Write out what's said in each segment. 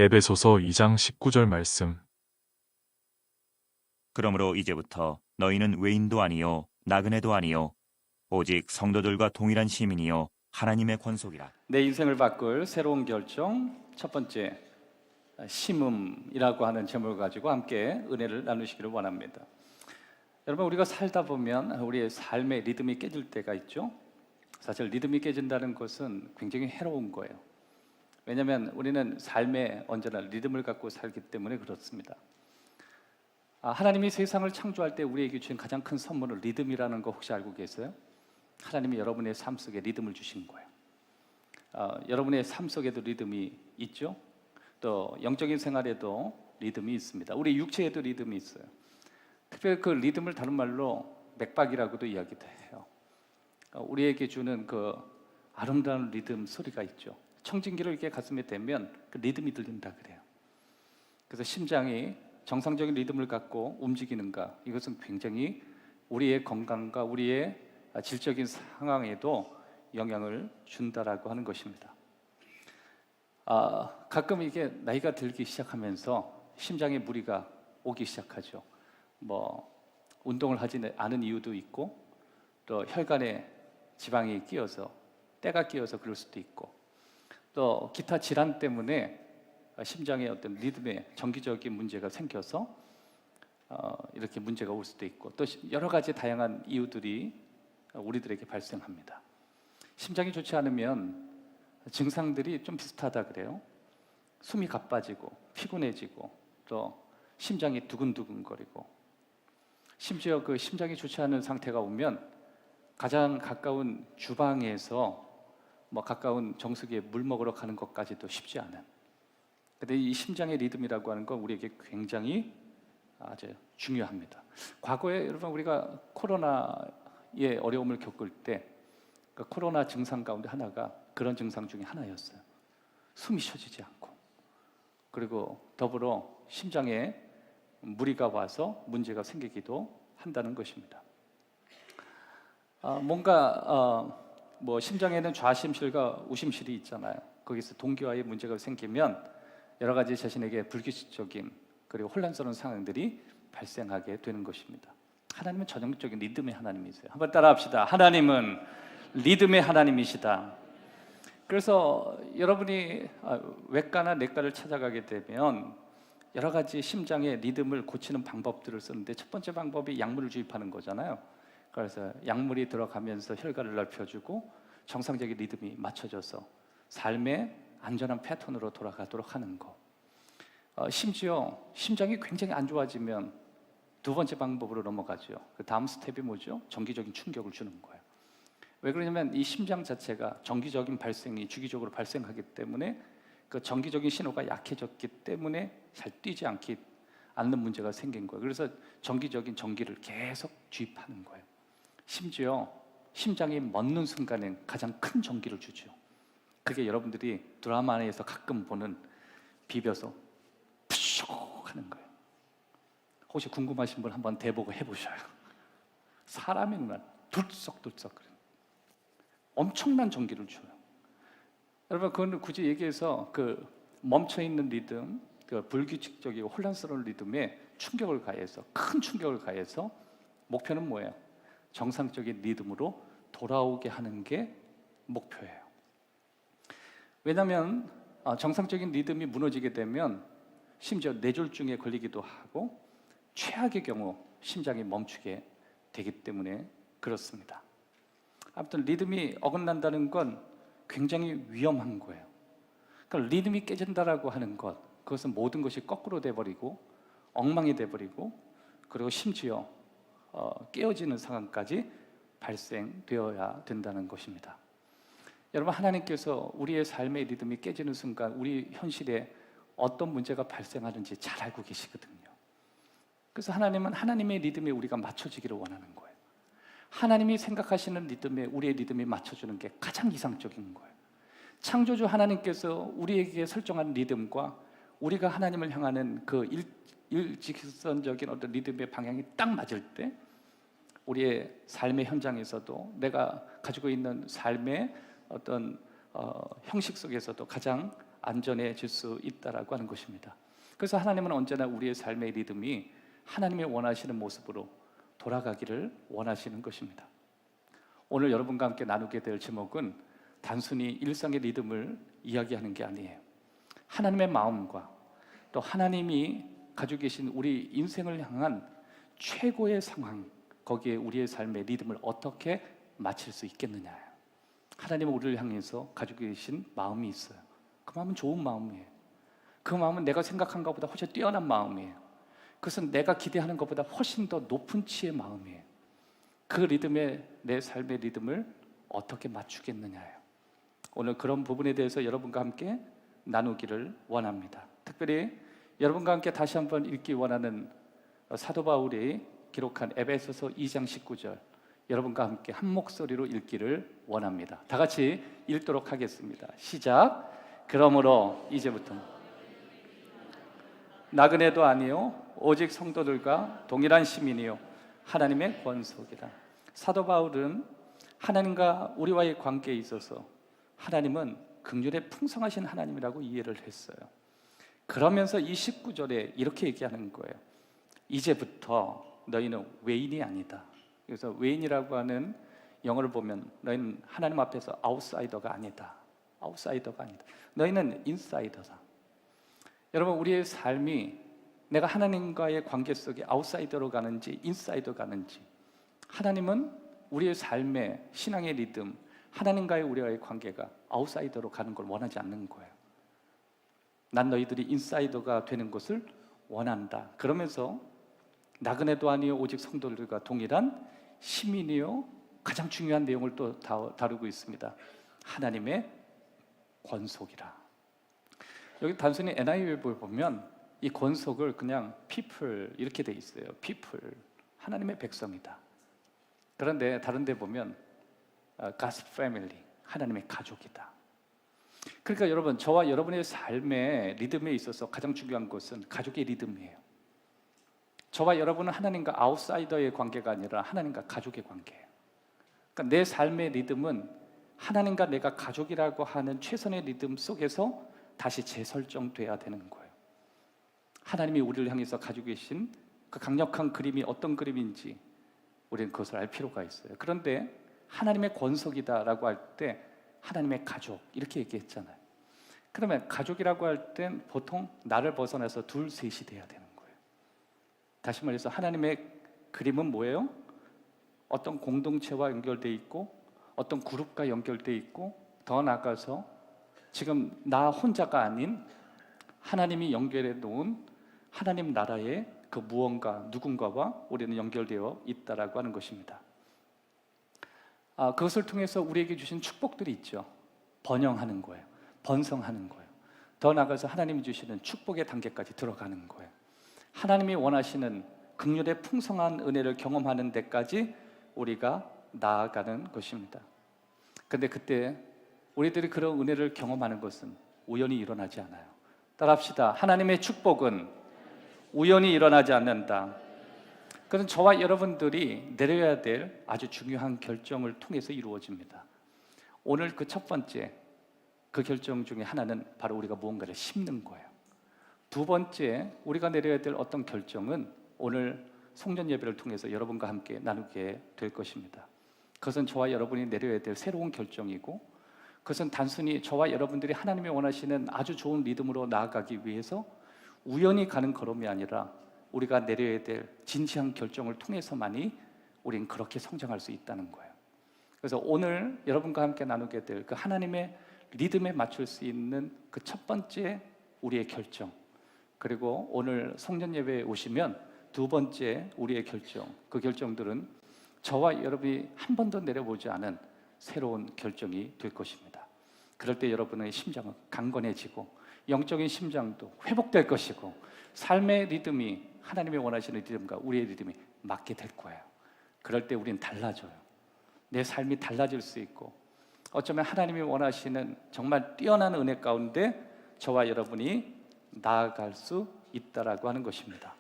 에베소서 2장 19절 말씀. 그러므로 이제부터 너희는 외인도 아니요 나그네도 아니요 오직 성도들과 동일한 시민이요 하나님의 권속이라. 내 인생을 바꿀 새로운 결정, 첫 번째 심음이라고 하는 제목을 가지고 함께 은혜를 나누시기를 원합니다. 여러분, 우리가 살다 보면 우리의 삶의 리듬이 깨질 때가 있죠. 사실 리듬이 깨진다는 것은 굉장히 해로운 거예요. 왜냐하면 우리는 삶에 언제나 리듬을 갖고 살기 때문에 그렇습니다. 하나님이 세상을 창조할 때 우리에게 주신 가장 큰 선물은 리듬이라는 거 혹시 알고 계세요? 하나님이 여러분의 삶 속에 리듬을 주신 거예요. 여러분의 삶 속에도 리듬이 있죠. 또 영적인 생활에도 리듬이 있습니다. 우리 육체에도 리듬이 있어요. 특별히 그 리듬을 다른 말로 맥박이라고도 이야기도 해요. 우리에게 주는 그 아름다운 리듬 소리가 있죠. 청진기를 이렇게 가슴에 대면 그 리듬이 들린다 그래요. 그래서 심장이 정상적인 리듬을 갖고 움직이는가, 이것은 굉장히 우리의 건강과 우리의 질적인 상황에도 영향을 준다라고 하는 것입니다. 가끔 이게 나이가 들기 시작하면서 심장에 무리가 오기 시작하죠. 운동을 하지 않은 이유도 있고, 또 혈관에 지방이 끼어서 때가 끼어서 그럴 수도 있고, 또 기타 질환 때문에 심장의 어떤 리듬에 정기적인 문제가 생겨서 이렇게 문제가 올 수도 있고, 또 여러 가지 다양한 이유들이 우리들에게 발생합니다. 심장이 좋지 않으면 증상들이 좀 비슷하다 그래요. 숨이 가빠지고 피곤해지고 또 심장이 두근두근거리고, 심지어 그 심장이 좋지 않은 상태가 오면 가장 가까운 주방에서 가까운 정수기에 물 먹으러 가는 것까지도 쉽지 않은. 근데 이 심장의 리듬이라고 하는 건 우리에게 굉장히 아주 중요합니다. 과거에 여러분, 우리가 코로나의 어려움을 겪을 때 그 코로나 증상 가운데 하나가 그런 증상 중에 하나였어요. 숨이 쉬어지지 않고, 그리고 더불어 심장에 무리가 와서 문제가 생기기도 한다는 것입니다. 심장에는 좌심실과 우심실이 있잖아요. 거기서 동기화의 문제가 생기면 여러 가지 자신에게 불규칙적인 그리고 혼란스러운 상황들이 발생하게 되는 것입니다. 하나님은 전형적인 리듬의 하나님이세요. 한번 따라합시다. 하나님은 리듬의 하나님이시다. 그래서 여러분이 외과나 내과를 찾아가게 되면 여러 가지 심장의 리듬을 고치는 방법들을 쓰는데, 첫 번째 방법이 약물을 주입하는 거잖아요. 그래서 약물이 들어가면서 혈관을 넓혀주고 정상적인 리듬이 맞춰져서 삶의 안전한 패턴으로 돌아가도록 하는 거. 심지어 심장이 굉장히 안 좋아지면 두 번째 방법으로 넘어가죠. 그 다음 스텝이 뭐죠? 정기적인 충격을 주는 거예요. 왜 그러냐면 이 심장 자체가 정기적인 발생이 주기적으로 발생하기 때문에 그 정기적인 신호가 약해졌기 때문에 잘 뛰지 않는 문제가 생긴 거예요. 그래서 정기적인 전기를 계속 주입하는 거예요. 심지어 심장이 멎는 순간엔 가장 큰 전기를 주죠. 그게 여러분들이 드라마 안에서 가끔 보는 비벼서 푸슉 하는 거예요. 혹시 궁금하신 분 한번 대보고 해보셔요. 사람의 눈알 들썩들썩 그래요. 엄청난 전기를 줘요. 여러분, 그건 굳이 얘기해서 그 멈춰있는 리듬, 그 불규칙적이고 혼란스러운 리듬에 충격을 가해서, 큰 충격을 가해서 목표는 뭐예요? 정상적인 리듬으로 돌아오게 하는 게 목표예요. 왜냐하면 정상적인 리듬이 무너지게 되면 심지어 뇌졸중에 걸리기도 하고, 최악의 경우 심장이 멈추게 되기 때문에 그렇습니다. 아무튼 리듬이 어긋난다는 건 굉장히 위험한 거예요. 그러니까 리듬이 깨진다라고 하는 것, 그것은 모든 것이 거꾸로 돼버리고 엉망이 돼버리고, 그리고 심지어 깨어지는 상황까지 발생되어야 된다는 것입니다. 여러분, 하나님께서 우리의 삶의 리듬이 깨지는 순간 우리 현실에 어떤 문제가 발생하는지 잘 알고 계시거든요. 그래서 하나님은 하나님의 리듬에 우리가 맞춰지기를 원하는 거예요. 하나님이 생각하시는 리듬에 우리의 리듬이 맞춰주는 게 가장 이상적인 거예요. 창조주 하나님께서 우리에게 설정한 리듬과 우리가 하나님을 향하는 그 일직선적인 어떤 리듬의 방향이 딱 맞을 때 우리의 삶의 현장에서도, 내가 가지고 있는 삶의 어떤 형식 속에서도 가장 안전해질 수 있다라고 하는 것입니다. 그래서 하나님은 언제나 우리의 삶의 리듬이 하나님의 원하시는 모습으로 돌아가기를 원하시는 것입니다. 오늘 여러분과 함께 나누게 될 제목은 단순히 일상의 리듬을 이야기하는 게 아니에요. 하나님의 마음과 또 하나님이 가지고 계신 우리 인생을 향한 최고의 상황, 거기에 우리의 삶의 리듬을 어떻게 맞출 수 있겠느냐예요. 하나님은 우리를 향해서 가지고 계신 마음이 있어요. 그 마음은 좋은 마음이에요. 그 마음은 내가 생각한 것보다 훨씬 뛰어난 마음이에요. 그것은 내가 기대하는 것보다 훨씬 더 높은 치의 마음이에요. 그 리듬에 내 삶의 리듬을 어떻게 맞추겠느냐예요. 오늘 그런 부분에 대해서 여러분과 함께 나누기를 원합니다. 특별히 여러분과 함께 다시 한번 읽기 원하는 사도 바울이 기록한 에베소서 2장 19절, 여러분과 함께 한 목소리로 읽기를 원합니다. 다 같이 읽도록 하겠습니다. 시작. 그러므로 이제부터 나그네도 아니요 오직 성도들과 동일한 시민이요 하나님의 권속이라. 사도 바울은 하나님과 우리와의 관계에 있어서 하나님은 긍휼에 풍성하신 하나님이라고 이해를 했어요. 그러면서 이 19절에 이렇게 얘기하는 거예요. 이제부터 너희는 외인이 아니다. 그래서 외인이라고 하는 영어를 보면 너희는 하나님 앞에서 아웃사이더가 아니다. 아웃사이더가 아니다. 너희는 인사이더다. 여러분, 우리의 삶이 내가 하나님과의 관계 속에 아웃사이더로 가는지 인사이더 가는지, 하나님은 우리의 삶의 신앙의 리듬, 하나님과의 우리와의 관계가 아웃사이더로 가는 걸 원하지 않는 거예요. 난 너희들이 인사이더가 되는 것을 원한다. 그러면서 나그네도 아니요 오직 성도들과 동일한 시민이요, 가장 중요한 내용을 또 다루고 있습니다. 하나님의 권속이라. 여기 단순히 NIV를 보면 이 권속을 그냥 people 이렇게 돼 있어요. people, 하나님의 백성이다. 그런데 다른 데 보면 God's family, 하나님의 가족이다. 그러니까 여러분, 저와 여러분의 삶의 리듬에 있어서 가장 중요한 것은 가족의 리듬이에요. 저와 여러분은 하나님과 아웃사이더의 관계가 아니라 하나님과 가족의 관계예요. 그러니까 내 삶의 리듬은 하나님과 내가 가족이라고 하는 최선의 리듬 속에서 다시 재설정돼야 되는 거예요. 하나님이 우리를 향해서 가지고 계신 그 강력한 그림이 어떤 그림인지 우리는 그것을 알 필요가 있어요. 그런데 하나님의 권속이다라고 할 때 하나님의 가족 이렇게 얘기했잖아요. 그러면 가족이라고 할 땐 보통 나를 벗어나서 둘, 셋이 돼야 되는 거예요. 다시 말해서 하나님의 그림은 뭐예요? 어떤 공동체와 연결돼 있고 어떤 그룹과 연결돼 있고, 더 나아가서 지금 나 혼자가 아닌 하나님이 연결해 놓은 하나님 나라의 그 무언가, 누군가와 우리는 연결되어 있다라고 하는 것입니다. 그것을 통해서 우리에게 주신 축복들이 있죠. 번영하는 거예요. 번성하는 거예요. 더 나아가서 하나님이 주시는 축복의 단계까지 들어가는 거예요. 하나님이 원하시는 긍휼의 풍성한 은혜를 경험하는 데까지 우리가 나아가는 것입니다. 그런데 그때 우리들이 그런 은혜를 경험하는 것은 우연히 일어나지 않아요. 따라합시다. 하나님의 축복은 우연히 일어나지 않는다. 그건 저와 여러분들이 내려야 될 아주 중요한 결정을 통해서 이루어집니다. 오늘 그 첫 번째 그 결정 중에 하나는 바로 우리가 무언가를 심는 거예요. 두 번째 우리가 내려야 될 어떤 결정은 오늘 송년 예배를 통해서 여러분과 함께 나누게 될 것입니다. 그것은 저와 여러분이 내려야 될 새로운 결정이고, 그것은 단순히 저와 여러분들이 하나님이 원하시는 아주 좋은 리듬으로 나아가기 위해서 우연히 가는 걸음이 아니라 우리가 내려야 될 진지한 결정을 통해서만이 우리는 그렇게 성장할 수 있다는 거예요. 그래서 오늘 여러분과 함께 나누게 될 그 하나님의 리듬에 맞출 수 있는 그 첫 번째 우리의 결정, 그리고 오늘 송년 예배에 오시면 두 번째 우리의 결정, 그 결정들은 저와 여러분이 한 번도 내려보지 않은 새로운 결정이 될 것입니다. 그럴 때 여러분의 심장은 강건해지고 영적인 심장도 회복될 것이고 삶의 리듬이 하나님이 원하시는 리듬과 우리의 리듬이 맞게 될 거예요. 그럴 때 우리는 달라져요. 내 삶이 달라질 수 있고, 어쩌면 하나님이 원하시는 정말 뛰어난 은혜 가운데 저와 여러분이 나아갈 수 있다라고 하는 것입니다.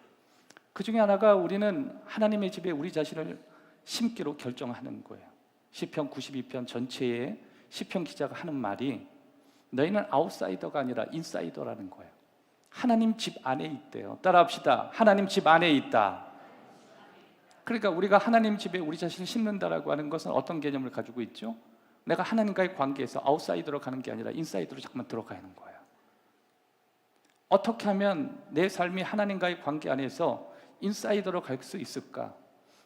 그 중에 하나가 우리는 하나님의 집에 우리 자신을 심기로 결정하는 거예요. 시편 92편 전체에 시편 기자가 하는 말이 너희는 아웃사이더가 아니라 인사이더라는 거예요. 하나님 집 안에 있대요. 따라합시다. 하나님 집 안에 있다. 그러니까 우리가 하나님 집에 우리 자신을 심는다라고 하는 것은 어떤 개념을 가지고 있죠? 내가 하나님과의 관계에서 아웃사이더로 가는 게 아니라 인사이더로 자꾸만 들어가는 거예요. 어떻게 하면 내 삶이 하나님과의 관계 안에서 인사이더로 갈 수 있을까?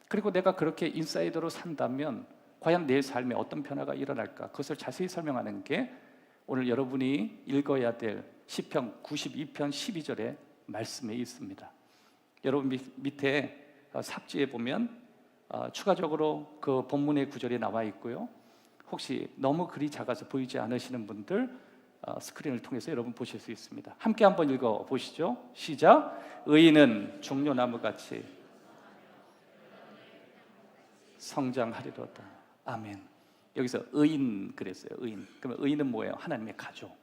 그리고 내가 그렇게 인사이더로 산다면 과연 내 삶에 어떤 변화가 일어날까? 그것을 자세히 설명하는 게 오늘 여러분이 읽어야 될 시편 92편 12절의 말씀에 있습니다. 여러분 밑에 삽지에 보면 추가적으로 그 본문의 구절이 나와 있고요. 혹시 너무 글이 작아서 보이지 않으시는 분들 스크린을 통해서 여러분 보실 수 있습니다. 함께 한번 읽어보시죠. 시작. 의인은 종려나무같이 성장하리로다. 아멘. 여기서 의인 그랬어요. 의인. 그러면 의인은 뭐예요? 하나님의 가족.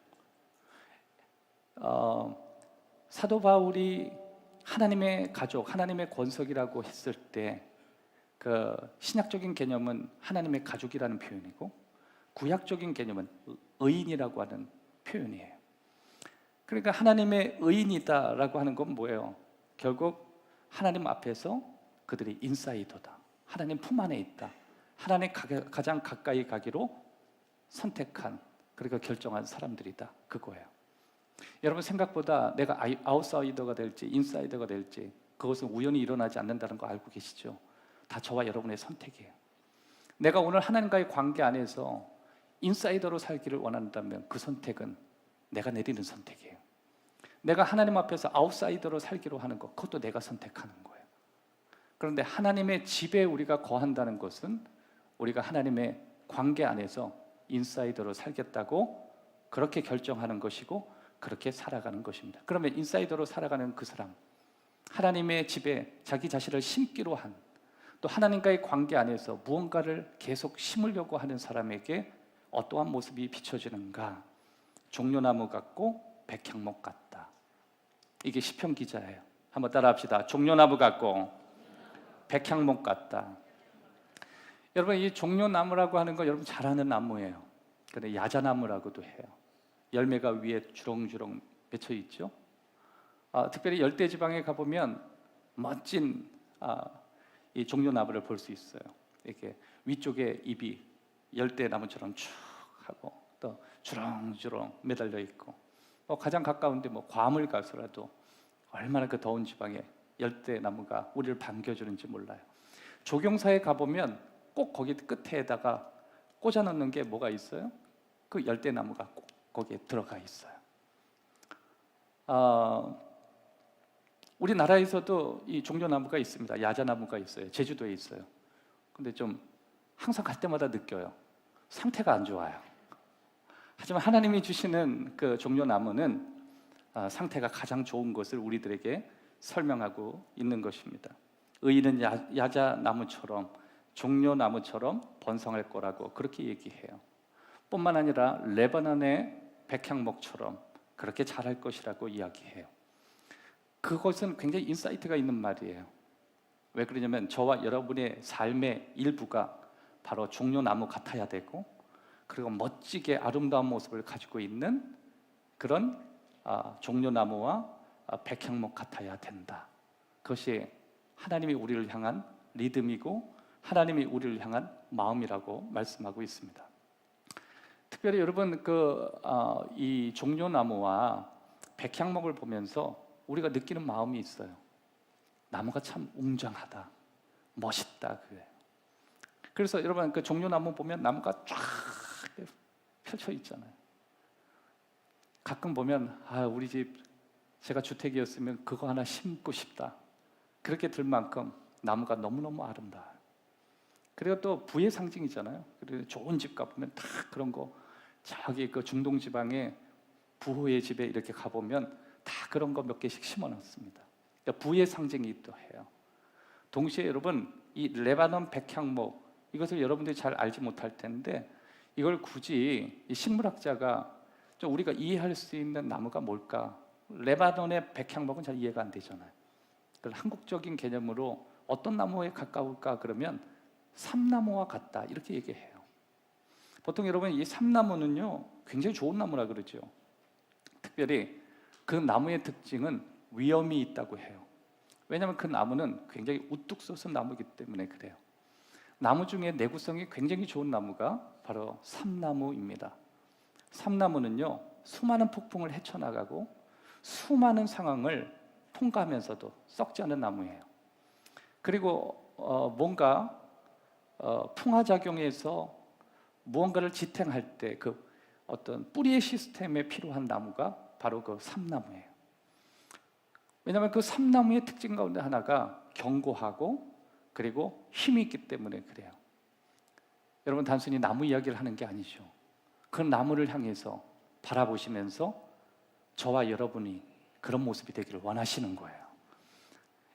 사도 바울이 하나님의 가족, 하나님의 권속이라고 했을 때 그 신약적인 개념은 하나님의 가족이라는 표현이고 구약적인 개념은 의인이라고 하는 표현이에요. 그러니까 하나님의 의인이다라고 하는 건 뭐예요? 결국 하나님 앞에서 그들이 인사이더다. 하나님 품 안에 있다. 하나님 가장 가까이 가기로 선택한, 그러니까 결정한 사람들이다. 그거예요. 여러분 생각보다 내가 아웃사이더가 될지 인사이더가 될지 그것은 우연히 일어나지 않는다는 거 알고 계시죠? 다 저와 여러분의 선택이에요. 내가 오늘 하나님과의 관계 안에서 인사이더로 살기를 원한다면 그 선택은 내가 내리는 선택이에요. 내가 하나님 앞에서 아웃사이더로 살기로 하는 것, 그것도 내가 선택하는 거예요. 그런데 하나님의 집에 우리가 거한다는 것은 우리가 하나님의 관계 안에서 인사이더로 살겠다고 그렇게 결정하는 것이고 그렇게 살아가는 것입니다. 그러면 인사이더로 살아가는 그 사람, 하나님의 집에 자기 자신을 심기로 한, 또 하나님과의 관계 안에서 무언가를 계속 심으려고 하는 사람에게 어떠한 모습이 비춰지는가? 종려나무 같고 백향목 같다. 이게 시편 기자예요. 한번 따라합시다. 종려나무 같고 백향목 같다. 여러분 이 종려나무라고 하는 거 여러분 잘 아는 나무예요. 근데 야자나무라고도 해요. 열매가 위에 주렁주렁 맺혀 있죠. 특별히 열대 지방에 가보면 멋진 이 종려나무를 볼 수 있어요. 이렇게 위쪽에 잎이 열대나무처럼 쭉 하고 또 주렁주렁 매달려 있고 가장 가까운데 괌을 가서라도 얼마나 그 더운 지방에 열대나무가 우리를 반겨주는지 몰라요. 조경사에 가보면 꼭 거기 끝에다가 꽂아 놓는 게 뭐가 있어요? 그 열대나무가 꼭 거기에 들어가 있어요. 우리나라에서도 이 종려나무가 있습니다. 야자나무가 있어요. 제주도에 있어요. 근데 좀 항상 갈 때마다 느껴요. 상태가 안 좋아요. 하지만 하나님이 주시는 그 종려나무는 상태가 가장 좋은 것을 우리들에게 설명하고 있는 것입니다. 의인은 야자나무처럼 종려나무처럼 번성할 거라고 그렇게 얘기해요. 뿐만 아니라 레바논의 백향목처럼 그렇게 자랄 것이라고 이야기해요. 그것은 굉장히 인사이트가 있는 말이에요. 왜 그러냐면 저와 여러분의 삶의 일부가 바로 종려나무 같아야 되고 그리고 멋지게 아름다운 모습을 가지고 있는 그런 종려나무와 백향목 같아야 된다. 그것이 하나님이 우리를 향한 리듬이고 하나님이 우리를 향한 마음이라고 말씀하고 있습니다. 특별히 여러분 이 종려나무와 백향목을 보면서 우리가 느끼는 마음이 있어요. 나무가 참 웅장하다, 멋있다 그래요. 그래서 여러분 그 종려나무 보면 나무가 쫙 펼쳐 있잖아요. 가끔 보면 우리 집 제가 주택이었으면 그거 하나 심고 싶다. 그렇게 들 만큼 나무가 너무너무 아름다워요. 그리고 또 부의 상징이잖아요. 그리고 좋은 집 가보면 다 그런 거 저기 그 중동 지방에 부호의 집에 이렇게 가보면 다 그런 거 몇 개씩 심어놨습니다. 그러니까 부의 상징이기도 해요. 동시에 여러분 이 레바논 백향목 이것을 여러분들이 잘 알지 못할 텐데 이걸 굳이 이 식물학자가 좀 우리가 이해할 수 있는 나무가 뭘까? 레바논의 백향목은 잘 이해가 안 되잖아요. 그래서 한국적인 개념으로 어떤 나무에 가까울까 그러면 삼나무와 같다 이렇게 얘기해요. 보통 여러분 이 삼나무는요 굉장히 좋은 나무라 그러죠. 특별히 그 나무의 특징은 위험이 있다고 해요. 왜냐하면 그 나무는 굉장히 우뚝 솟은 나무이기 때문에 그래요. 나무 중에 내구성이 굉장히 좋은 나무가 바로 삼나무입니다. 삼나무는요 수많은 폭풍을 헤쳐나가고 수많은 상황을 통과하면서도 썩지 않은 나무예요. 그리고 뭔가 풍화작용에서 무언가를 지탱할 때 그 어떤 뿌리의 시스템에 필요한 나무가 바로 그 삼나무예요. 왜냐하면 그 삼나무의 특징 가운데 하나가 견고하고 그리고 힘이 있기 때문에 그래요. 여러분 단순히 나무 이야기를 하는 게 아니죠. 그 나무를 향해서 바라보시면서 저와 여러분이 그런 모습이 되기를 원하시는 거예요.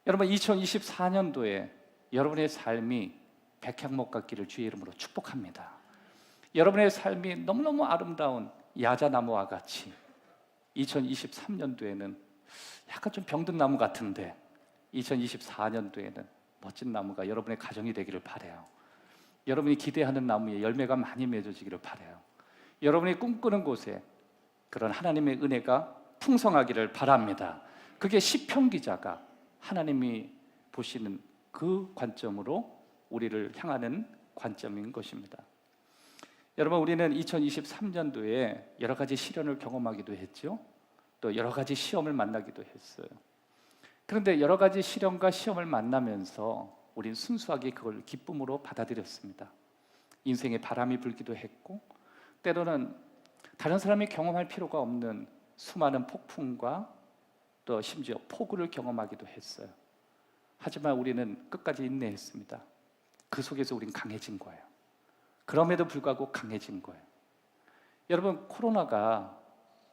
여러분 2024년도에 여러분의 삶이 백향목 같기를 주의 이름으로 축복합니다. 여러분의 삶이 너무너무 아름다운 야자나무와 같이 2023년도에는 약간 좀 병든 나무 같은데 2024년도에는 멋진 나무가 여러분의 가정이 되기를 바라요. 여러분이 기대하는 나무에 열매가 많이 맺어지기를 바라요. 여러분이 꿈꾸는 곳에 그런 하나님의 은혜가 풍성하기를 바랍니다. 그게 시편 기자가 하나님이 보시는 그 관점으로 우리를 향하는 관점인 것입니다. 여러분 우리는 2023년도에 여러 가지 시련을 경험하기도 했죠. 또 여러 가지 시험을 만나기도 했어요. 그런데 여러 가지 시련과 시험을 만나면서 우리는 순수하게 그걸 기쁨으로 받아들였습니다. 인생에 바람이 불기도 했고 때로는 다른 사람이 경험할 필요가 없는 수많은 폭풍과 또 심지어 폭우를 경험하기도 했어요. 하지만 우리는 끝까지 인내했습니다. 그 속에서 우린 강해진 거예요. 그럼에도 불구하고 강해진 거예요. 여러분 코로나가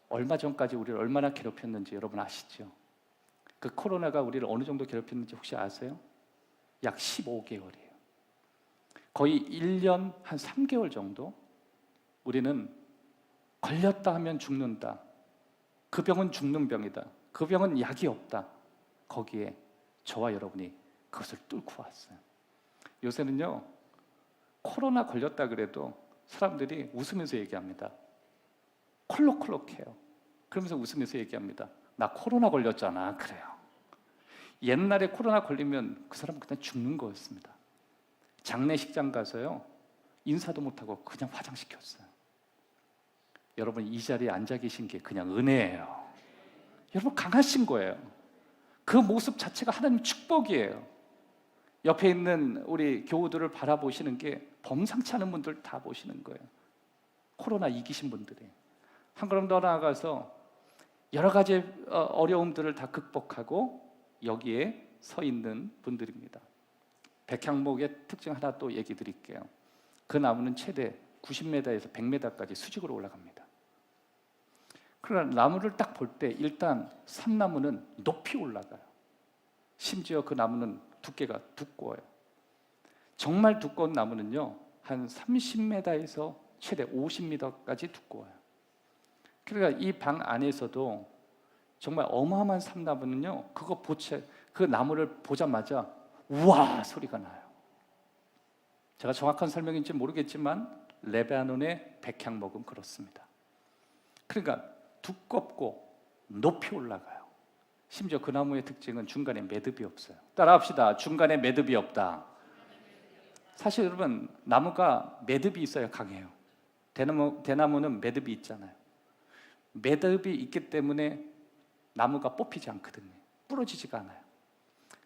얼마 전까지 우리를 얼마나 괴롭혔는지 여러분 아시죠? 그 코로나가 우리를 어느 정도 괴롭혔는지 혹시 아세요? 약 15개월이에요. 거의 1년 한 3개월 정도 우리는 걸렸다 하면 죽는다. 그 병은 죽는 병이다. 그 병은 약이 없다. 거기에 저와 여러분이 그것을 뚫고 왔어요. 요새는요 코로나 걸렸다 그래도 사람들이 웃으면서 얘기합니다. 콜록콜록해요. 그러면서 웃으면서 얘기합니다. 나 코로나 걸렸잖아. 그래요. 옛날에 코로나 걸리면 그 사람은 그냥 죽는 거였습니다. 장례식장 가서요 인사도 못하고 그냥 화장시켰어요. 여러분 이 자리에 앉아 계신 게 그냥 은혜예요. 여러분 강하신 거예요. 그 모습 자체가 하나님 축복이에요. 옆에 있는 우리 교우들을 바라보시는 게 범상치 않은 분들 다 보시는 거예요. 코로나 이기신 분들이 한 걸음 더 나아가서 여러 가지 어려움들을 다 극복하고 여기에 서 있는 분들입니다. 백향목의 특징 하나 또 얘기 드릴게요. 그 나무는 최대 90m에서 100m까지 수직으로 올라갑니다. 그러나 나무를 딱 볼 때 일단 삼나무는 높이 올라가요. 심지어 그 나무는 두께가 두꺼워요. 정말 두꺼운 나무는요 한 30m에서 최대 50m까지 두꺼워요. 그러니까 이 방 안에서도 정말 어마어마한 삼나무는요 그 나무를 보자마자 우와 소리가 나요. 제가 정확한 설명인지 모르겠지만 레바논의 백향목은 그렇습니다. 그러니까 두껍고 높이 올라가요. 심지어 그 나무의 특징은 중간에 매듭이 없어요. 따라합시다. 중간에 매듭이 없다. 사실 여러분 나무가 매듭이 있어야 강해요. 대나무는 매듭이 있잖아요. 매듭이 있기 때문에 나무가 뽑히지 않거든요. 부러지지가 않아요.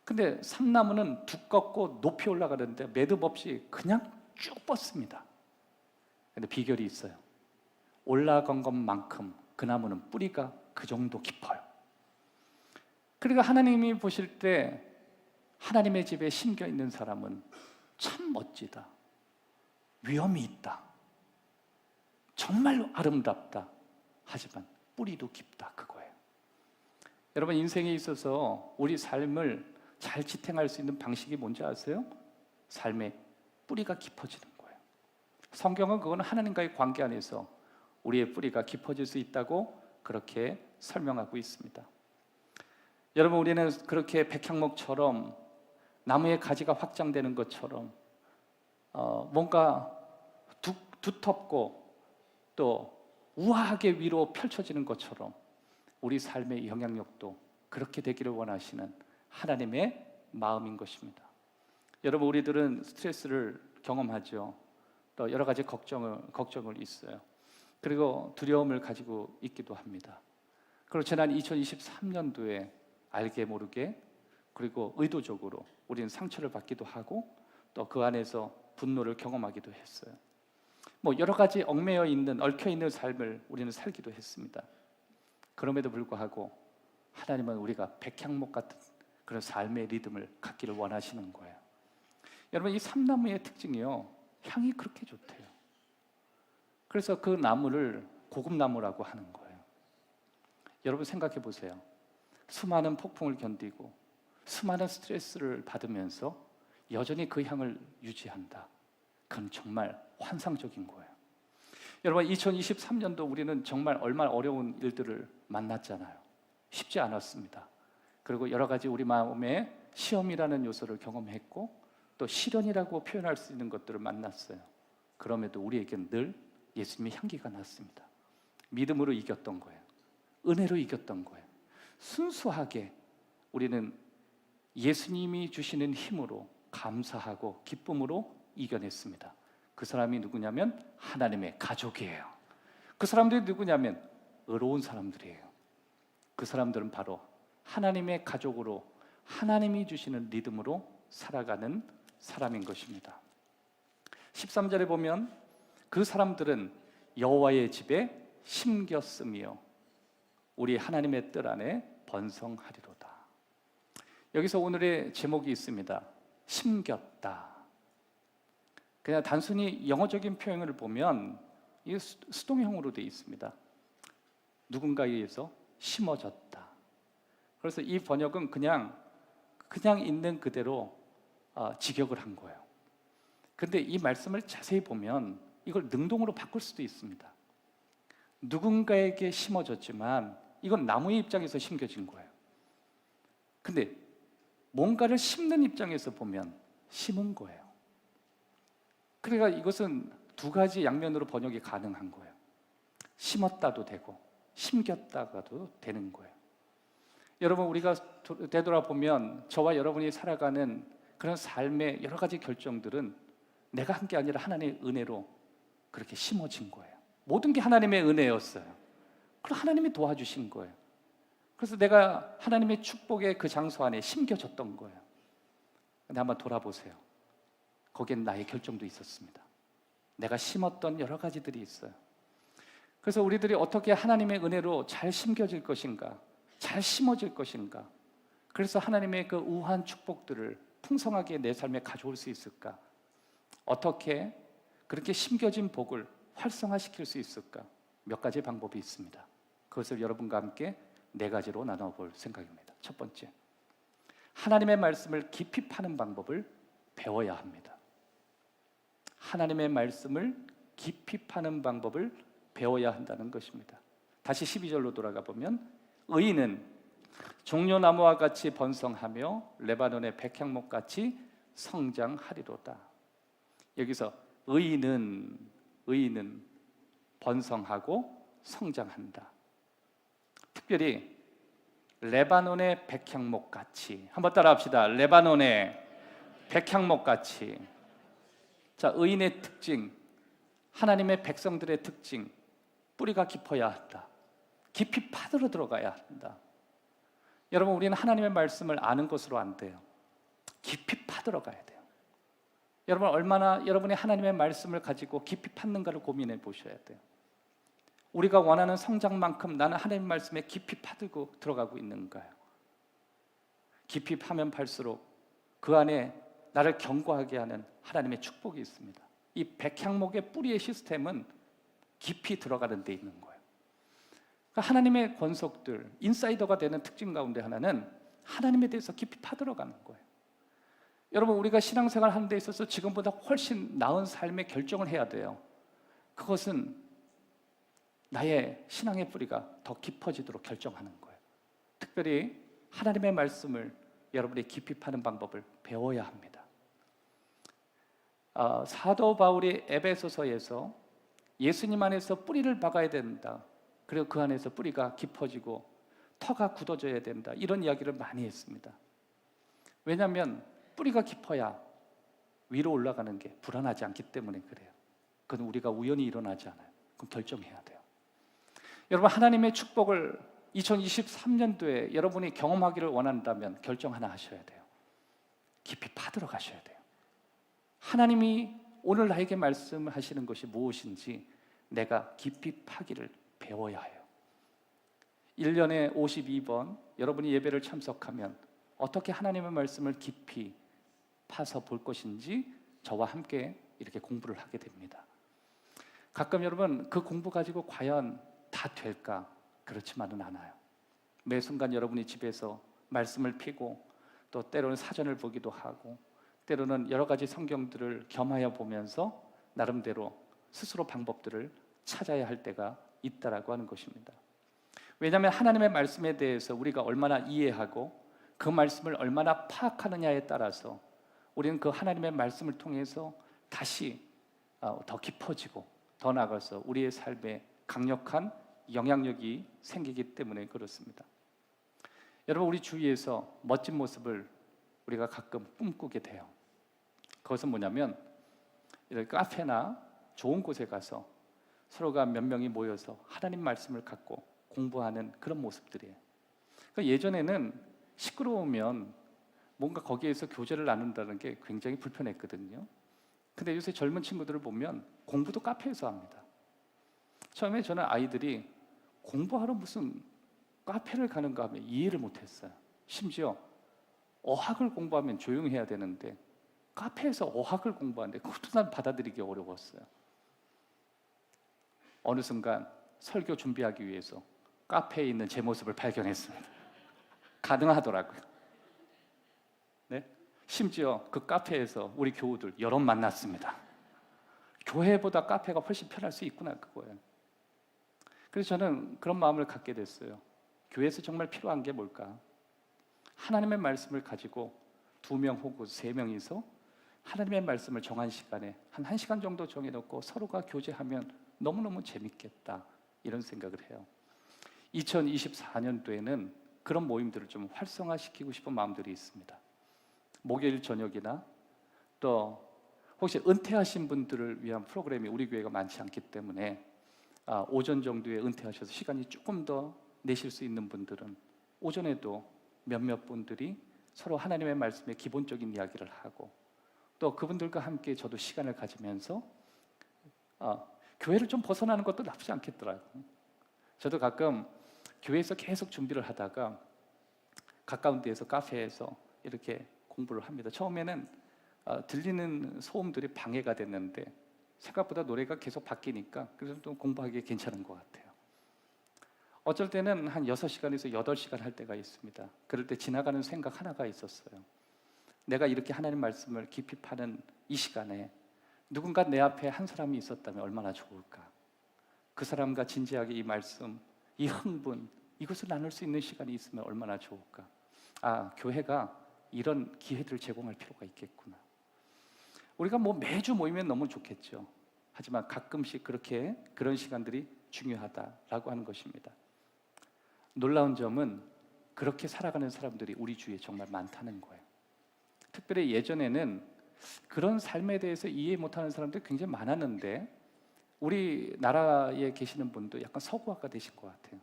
근데 삼나무는 두껍고 높이 올라가는데 매듭 없이 그냥 쭉 뻗습니다. 근데 비결이 있어요. 올라간 것만큼 그 나무는 뿌리가 그 정도 깊어요. 그러니까 하나님이 보실 때 하나님의 집에 심겨 있는 사람은 참 멋지다. 위험이 있다. 정말로 아름답다. 하지만 뿌리도 깊다. 그거예요. 여러분 인생에 있어서 우리 삶을 잘 지탱할 수 있는 방식이 뭔지 아세요? 삶의 뿌리가 깊어지는 거예요. 성경은 그거는 하나님과의 관계 안에서 우리의 뿌리가 깊어질 수 있다고 그렇게 설명하고 있습니다. 여러분 우리는 그렇게 백향목처럼 나무의 가지가 확장되는 것처럼 뭔가 두텁고 또 우아하게 위로 펼쳐지는 것처럼 우리 삶의 영향력도 그렇게 되기를 원하시는 하나님의 마음인 것입니다. 여러분, 우리들은 스트레스를 경험하죠. 또 여러 가지 걱정을 있어요. 그리고 두려움을 가지고 있기도 합니다. 그리고 지난 2023년도에 알게 모르게 그리고 의도적으로 우리는 상처를 받기도 하고 또 그 안에서 분노를 경험하기도 했어요. 여러 가지 얽매여 있는, 얽혀 있는 삶을 우리는 살기도 했습니다. 그럼에도 불구하고 하나님은 우리가 백향목 같은 그런 삶의 리듬을 갖기를 원하시는 거예요. 여러분, 이 삼나무의 특징이요, 향이 그렇게 좋대요. 그래서 그 나무를 고급나무라고 하는 거예요. 여러분 생각해 보세요. 수많은 폭풍을 견디고 수많은 스트레스를 받으면서 여전히 그 향을 유지한다. 그건 정말 환상적인 거예요. 여러분, 2023년도 우리는 정말 얼마나 어려운 일들을 만났잖아요. 쉽지 않았습니다. 그리고 여러 가지 우리 마음에 시험이라는 요소를 경험했고 또 시련이라고 표현할 수 있는 것들을 만났어요. 그럼에도 우리에게는 늘 예수님의 향기가 났습니다. 믿음으로 이겼던 거예요. 은혜로 이겼던 거예요. 순수하게 우리는 예수님이 주시는 힘으로 감사하고 기쁨으로 이겨냈습니다. 그 사람이 누구냐면 하나님의 가족이에요. 그 사람들이 누구냐면 의로운 사람들이에요. 그 사람들은 바로 하나님의 가족으로 하나님이 주시는 리듬으로 살아가는 사람인 것입니다. 13절에 보면 그 사람들은 여호와의 집에 심겼으며 우리 하나님의 뜰 안에 번성하리로다. 여기서 오늘의 제목이 있습니다. 심겼다. 그냥 단순히 영어적인 표현을 보면 이게 수동형으로 되어 있습니다. 누군가에 의해서 심어졌다. 그래서 이 번역은 그냥 있는 그대로 직역을 한 거예요. 그런데 이 말씀을 자세히 보면 이걸 능동으로 바꿀 수도 있습니다. 누군가에게 심어졌지만 이건 나무의 입장에서 심겨진 거예요. 근데 뭔가를 심는 입장에서 보면 심은 거예요. 그러니까 이것은 두 가지 양면으로 번역이 가능한 거예요. 심었다도 되고 심겼다가도 되는 거예요. 여러분, 우리가 되돌아보면 저와 여러분이 살아가는 그런 삶의 여러 가지 결정들은 내가 한 게 아니라 하나님의 은혜로 그렇게 심어진 거예요. 모든 게 하나님의 은혜였어요. 그럼 하나님이 도와주신 거예요. 그래서 내가 하나님의 축복의 그 장소 안에 심겨졌던 거예요. 근데 한번 돌아보세요. 거기엔 나의 결정도 있었습니다. 내가 심었던 여러 가지들이 있어요. 그래서 우리들이 어떻게 하나님의 은혜로 잘 심겨질 것인가, 잘 심어질 것인가, 그래서 하나님의 그 우한 축복들을 풍성하게 내 삶에 가져올 수 있을까, 어떻게 그렇게 심겨진 복을 활성화시킬 수 있을까, 몇 가지 방법이 있습니다. 그것을 여러분과 함께 네 가지로 나눠볼 생각입니다. 첫 번째, 하나님의 말씀을 깊이 파는 방법을 배워야 합니다. 하나님의 말씀을 깊이 파는 방법을 배워야 한다는 것입니다. 다시 12절로 돌아가 보면 의인은 종려나무와 같이 번성하며 레바논의 백향목같이 성장하리로다. 여기서 의인은 번성하고 성장한다. 특별히 레바논의 백향목같이, 한번 따라합시다. 레바논의 백향목같이. 자, 의인의 특징, 하나님의 백성들의 특징, 뿌리가 깊어야 한다. 깊이 파들어 들어가야 한다. 여러분, 우리는 하나님의 말씀을 아는 것으로 안 돼요. 깊이 파들어가야 돼요. 여러분, 얼마나 여러분이 하나님의 말씀을 가지고 깊이 팠는가를 고민해 보셔야 돼요. 우리가 원하는 성장만큼 나는 하나님의 말씀에 깊이 파들고 들어가고 있는가요? 깊이 파면 팔수록 그 안에 나를 견고하게 하는 하나님의 축복이 있습니다. 이 백향목의 뿌리의 시스템은 깊이 들어가는 데 있는 거예요. 그러니까 하나님의 권속들, 인사이더가 되는 특징 가운데 하나는 하나님에 대해서 깊이 파들어가는 거예요. 여러분, 우리가 신앙생활 하는 데 있어서 지금보다 훨씬 나은 삶의 결정을 해야 돼요. 그것은 나의 신앙의 뿌리가 더 깊어지도록 결정하는 거예요. 특별히 하나님의 말씀을 여러분이 깊이 파는 방법을 배워야 합니다. 사도 바울이 에베소서에서 예수님 안에서 뿌리를 박아야 된다. 그리고 그 안에서 뿌리가 깊어지고 터가 굳어져야 된다. 이런 이야기를 많이 했습니다. 왜냐하면 뿌리가 깊어야 위로 올라가는 게 불안하지 않기 때문에 그래요. 그건 우리가 우연히 일어나지 않아요. 그럼 결정해야 돼요. 여러분, 하나님의 축복을 2023년도에 여러분이 경험하기를 원한다면 결정 하나 하셔야 돼요. 깊이 파들어 가셔야 돼요. 하나님이 오늘 나에게 말씀하시는 것이 무엇인지 내가 깊이 파기를 배워야 해요. 1년에 52번 여러분이 예배를 참석하면 어떻게 하나님의 말씀을 깊이 파서 볼 것인지 저와 함께 이렇게 공부를 하게 됩니다. 가끔 여러분 그 공부 가지고 과연 다 될까? 그렇지만은 않아요. 매 순간 여러분이 집에서 말씀을 피고 또 때로는 사전을 보기도 하고 때로는 여러 가지 성경들을 겸하여 보면서 나름대로 스스로 방법들을 찾아야 할 때가 있다라고 하는 것입니다. 왜냐하면 하나님의 말씀에 대해서 우리가 얼마나 이해하고 그 말씀을 얼마나 파악하느냐에 따라서 우리는 그 하나님의 말씀을 통해서 다시 더 깊어지고 더 나아가서 우리의 삶에 강력한 영향력이 생기기 때문에 그렇습니다. 여러분, 우리 주위에서 멋진 모습을 우리가 가끔 꿈꾸게 돼요. 그것은 뭐냐면 이렇게 카페나 좋은 곳에 가서 서로가 몇 명이 모여서 하나님 말씀을 갖고 공부하는 그런 모습들이에요. 그러니까 예전에는 시끄러우면 뭔가 거기에서 교제를 나눈다는 게 굉장히 불편했거든요. 근데 요새 젊은 친구들을 보면 공부도 카페에서 합니다. 처음에 저는 아이들이 공부하러 무슨 카페를 가는가 하면 이해를 못했어요. 심지어 어학을 공부하면 조용히 해야 되는데 카페에서 어학을 공부하는데 그것도 난 받아들이기 어려웠어요. 어느 순간 설교 준비하기 위해서 카페에 있는 제 모습을 발견했습니다. 가능하더라고요. 네? 심지어 그 카페에서 우리 교우들 여러 만났습니다. 교회보다 카페가 훨씬 편할 수 있구나, 그거예요. 그래서 저는 그런 마음을 갖게 됐어요. 교회에서 정말 필요한 게 뭘까? 하나님의 말씀을 가지고 2명 혹은 3명이서 하나님의 말씀을 정한 시간에 한 1시간 정도 정해놓고 서로가 교제하면 너무너무 재밌겠다, 이런 생각을 해요. 2024년도에는 그런 모임들을 좀 활성화시키고 싶은 마음들이 있습니다. 목요일 저녁이나 또 혹시 은퇴하신 분들을 위한 프로그램이 우리 교회가 많지 않기 때문에 오전 정도에 은퇴하셔서 시간이 조금 더 내실 수 있는 분들은 오전에도 몇몇 분들이 서로 하나님의 말씀의 기본적인 이야기를 하고 또 그분들과 함께 저도 시간을 가지면서 교회를 좀 벗어나는 것도 나쁘지 않겠더라고요. 저도 가끔 교회에서 계속 준비를 하다가 가까운 데에서 카페에서 이렇게 공부를 합니다. 처음에는 들리는 소음들이 방해가 됐는데 생각보다 노래가 계속 바뀌니까 그래서 좀 공부하기에 괜찮은 것 같아요. 어쩔 때는 한 6시간에서 8시간 할 때가 있습니다. 그럴 때 지나가는 생각 하나가 있었어요. 내가 이렇게 하나님 말씀을 깊이 파는 이 시간에 누군가 내 앞에 한 사람이 있었다면 얼마나 좋을까? 그 사람과 진지하게 이 말씀, 이 흥분, 이것을 나눌 수 있는 시간이 있으면 얼마나 좋을까? 교회가 이런 기회들을 제공할 필요가 있겠구나. 우리가 뭐 매주 모이면 너무 좋겠죠. 하지만 가끔씩 그런 시간들이 중요하다라고 하는 것입니다. 놀라운 점은 그렇게 살아가는 사람들이 우리 주위에 정말 많다는 거예요. 특별히 예전에는 그런 삶에 대해서 이해 못하는 사람들이 굉장히 많았는데 우리나라에 계시는 분도 약간 서구화가 되신 것 같아요.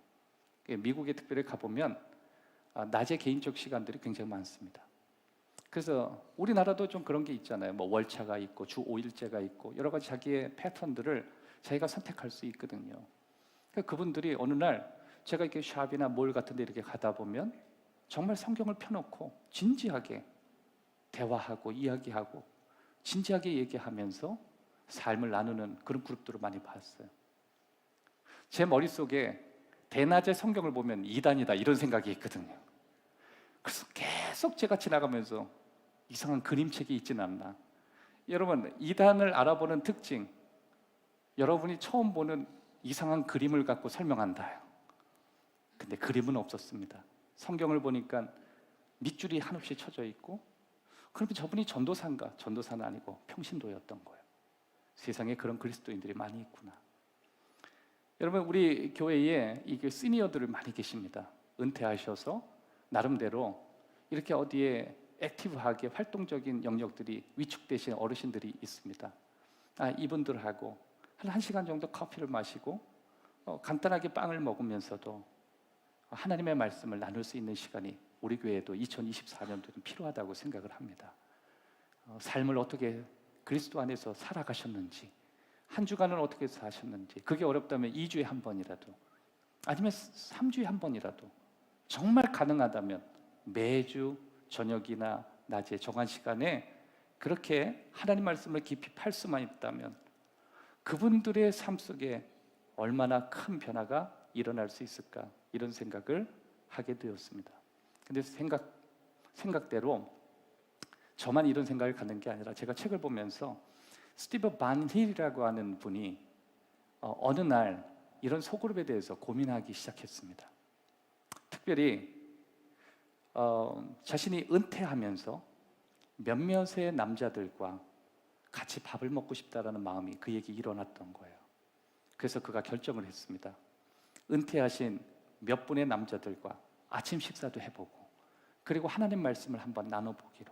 미국에 특별히 가보면 낮에 개인적 시간들이 굉장히 많습니다. 그래서 우리나라도 좀 그런 게 있잖아요. 뭐 월차가 있고 주 5일제가 있고 여러 가지 자기의 패턴들을 자기가 선택할 수 있거든요. 그러니까 그분들이 어느 날 제가 이렇게 샵이나 몰 같은 데 이렇게 가다 보면 정말 성경을 펴놓고 진지하게 대화하고 이야기하고 진지하게 얘기하면서 삶을 나누는 그런 그룹들을 많이 봤어요. 제 머릿속에 대낮에 성경을 보면 이단이다 이런 생각이 있거든요. 그래서 계속 제가 지나가면서 이상한 그림책이 있지는 않나. 여러분, 이단을 알아보는 특징, 여러분이 처음 보는 이상한 그림을 갖고 설명한다요. 근데 그림은 없었습니다. 성경을 보니까 밑줄이 한없이 쳐져 있고 그러면 저분이 전도사인가? 전도사는 아니고 평신도였던 거예요. 세상에 그런 그리스도인들이 많이 있구나. 여러분, 우리 교회에 이게 시니어들을 많이 계십니다. 은퇴하셔서 나름대로 이렇게 어디에 액티브하게 활동적인 영역들이 위축되신 어르신들이 있습니다. 이분들하고 한 1시간 정도 커피를 마시고 간단하게 빵을 먹으면서도 하나님의 말씀을 나눌 수 있는 시간이 우리 교회에도 2024년도에는 필요하다고 생각을 합니다. 삶을 어떻게 그리스도 안에서 살아가셨는지, 한 주간은 어떻게 사셨는지, 그게 어렵다면 2주에 한 번이라도, 아니면 3주에 한 번이라도, 정말 가능하다면 매주 저녁이나 낮에 정한 시간에 그렇게 하나님 말씀을 깊이 팔 수만 있다면 그분들의 삶 속에 얼마나 큰 변화가 일어날 수 있을까, 이런 생각을 하게 되었습니다. 근데 생각대로 저만 이런 생각을 갖는 게 아니라, 제가 책을 보면서 스티브 반 힐이라고 하는 분이 어느 날 이런 소그룹에 대해서 고민하기 시작했습니다. 특별히 자신이 은퇴하면서 몇몇의 남자들과 같이 밥을 먹고 싶다라는 마음이 그에게 일어났던 거예요. 그래서 그가 결정을 했습니다. 은퇴하신 몇 분의 남자들과 아침 식사도 해보고, 그리고 하나님 말씀을 한번 나눠보기로,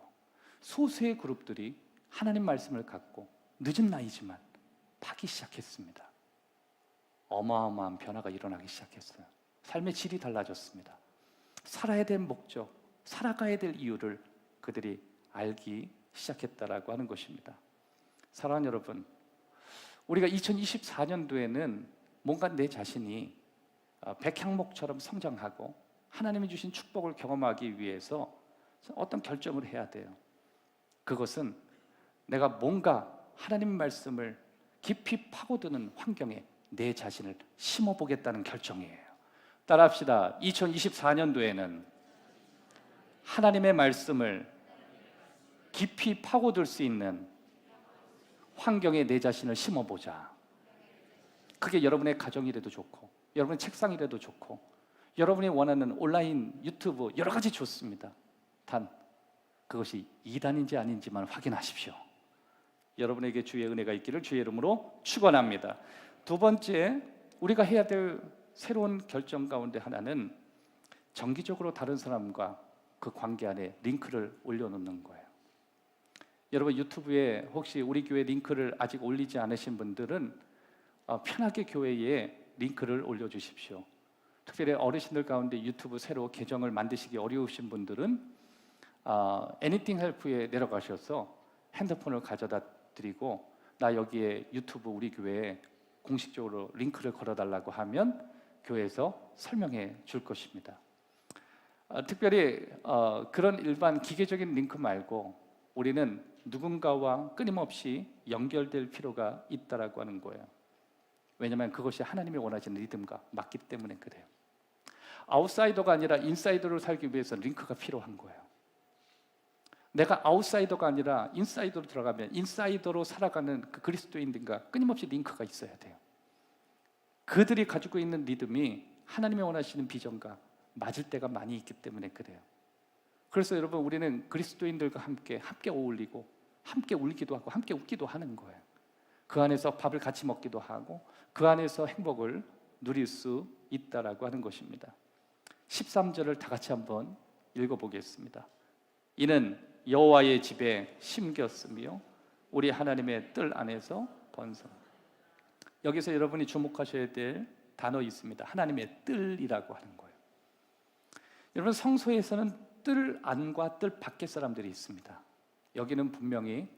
소수의 그룹들이 하나님 말씀을 갖고 늦은 나이지만 파기 시작했습니다. 어마어마한 변화가 일어나기 시작했어요. 삶의 질이 달라졌습니다. 살아야 될 목적, 살아가야 될 이유를 그들이 알기 시작했다라고 하는 것입니다. 사랑하는 여러분, 우리가 2024년도에는 뭔가 내 자신이 백향목처럼 성장하고 하나님이 주신 축복을 경험하기 위해서 어떤 결정을 해야 돼요. 그것은 내가 뭔가 하나님 말씀을 깊이 파고드는 환경에 내 자신을 심어보겠다는 결정이에요. 따라합시다. 2024년도에는 하나님의 말씀을 깊이 파고들 수 있는 환경에 내 자신을 심어보자. 그게 여러분의 가정이라도 좋고, 여러분의 책상이라도 좋고, 여러분이 원하는 온라인 유튜브 여러 가지 좋습니다. 단 그것이 이단인지 아닌지만 확인하십시오. 여러분에게 주의 은혜가 있기를 주의 이름으로 축원합니다. 두 번째, 우리가 해야 될 새로운 결정 가운데 하나는 정기적으로 다른 사람과 그 관계 안에 링크를 올려놓는 거예요. 여러분, 유튜브에 혹시 우리 교회 링크를 아직 올리지 않으신 분들은 편하게 교회에 링크를 올려주십시오. 특별히 어르신들 가운데 유튜브 새로 계정을 만드시기 어려우신 분들은 애니띵 헬프에 내려가셔서 핸드폰을 가져다 드리고, 나 여기에 유튜브 우리 교회에 공식적으로 링크를 걸어달라고 하면 교회에서 설명해 줄 것입니다. 특별히 그런 일반 기계적인 링크 말고 우리는 누군가와 끊임없이 연결될 필요가 있다라고 하는 거예요. 왜냐하면 그것이 하나님이 원하시는 리듬과 맞기 때문에 그래요. 아웃사이더가 아니라 인사이더로 살기 위해서 링크가 필요한 거예요. 내가 아웃사이더가 아니라 인사이더로 들어가면 인사이더로 살아가는 그 그리스도인들과 끊임없이 링크가 있어야 돼요. 그들이 가지고 있는 리듬이 하나님이 원하시는 비전과 맞을 때가 많이 있기 때문에 그래요. 그래서 여러분, 우리는 그리스도인들과 함께 어울리고 함께 울기도 하고 함께 웃기도 하는 거예요. 그 안에서 밥을 같이 먹기도 하고 그 안에서 행복을 누릴 수 있다라고 하는 것입니다. 13절을 다 같이 한번 읽어보겠습니다. 이는 여호와의 집에 심겼으며 우리 하나님의 뜰 안에서 번성. 여기서 여러분이 주목하셔야 될 단어 있습니다. 하나님의 뜰이라고 하는 거예요. 여러분, 성소에서는 뜰 안과 뜰 밖의 사람들이 있습니다. 여기는 분명히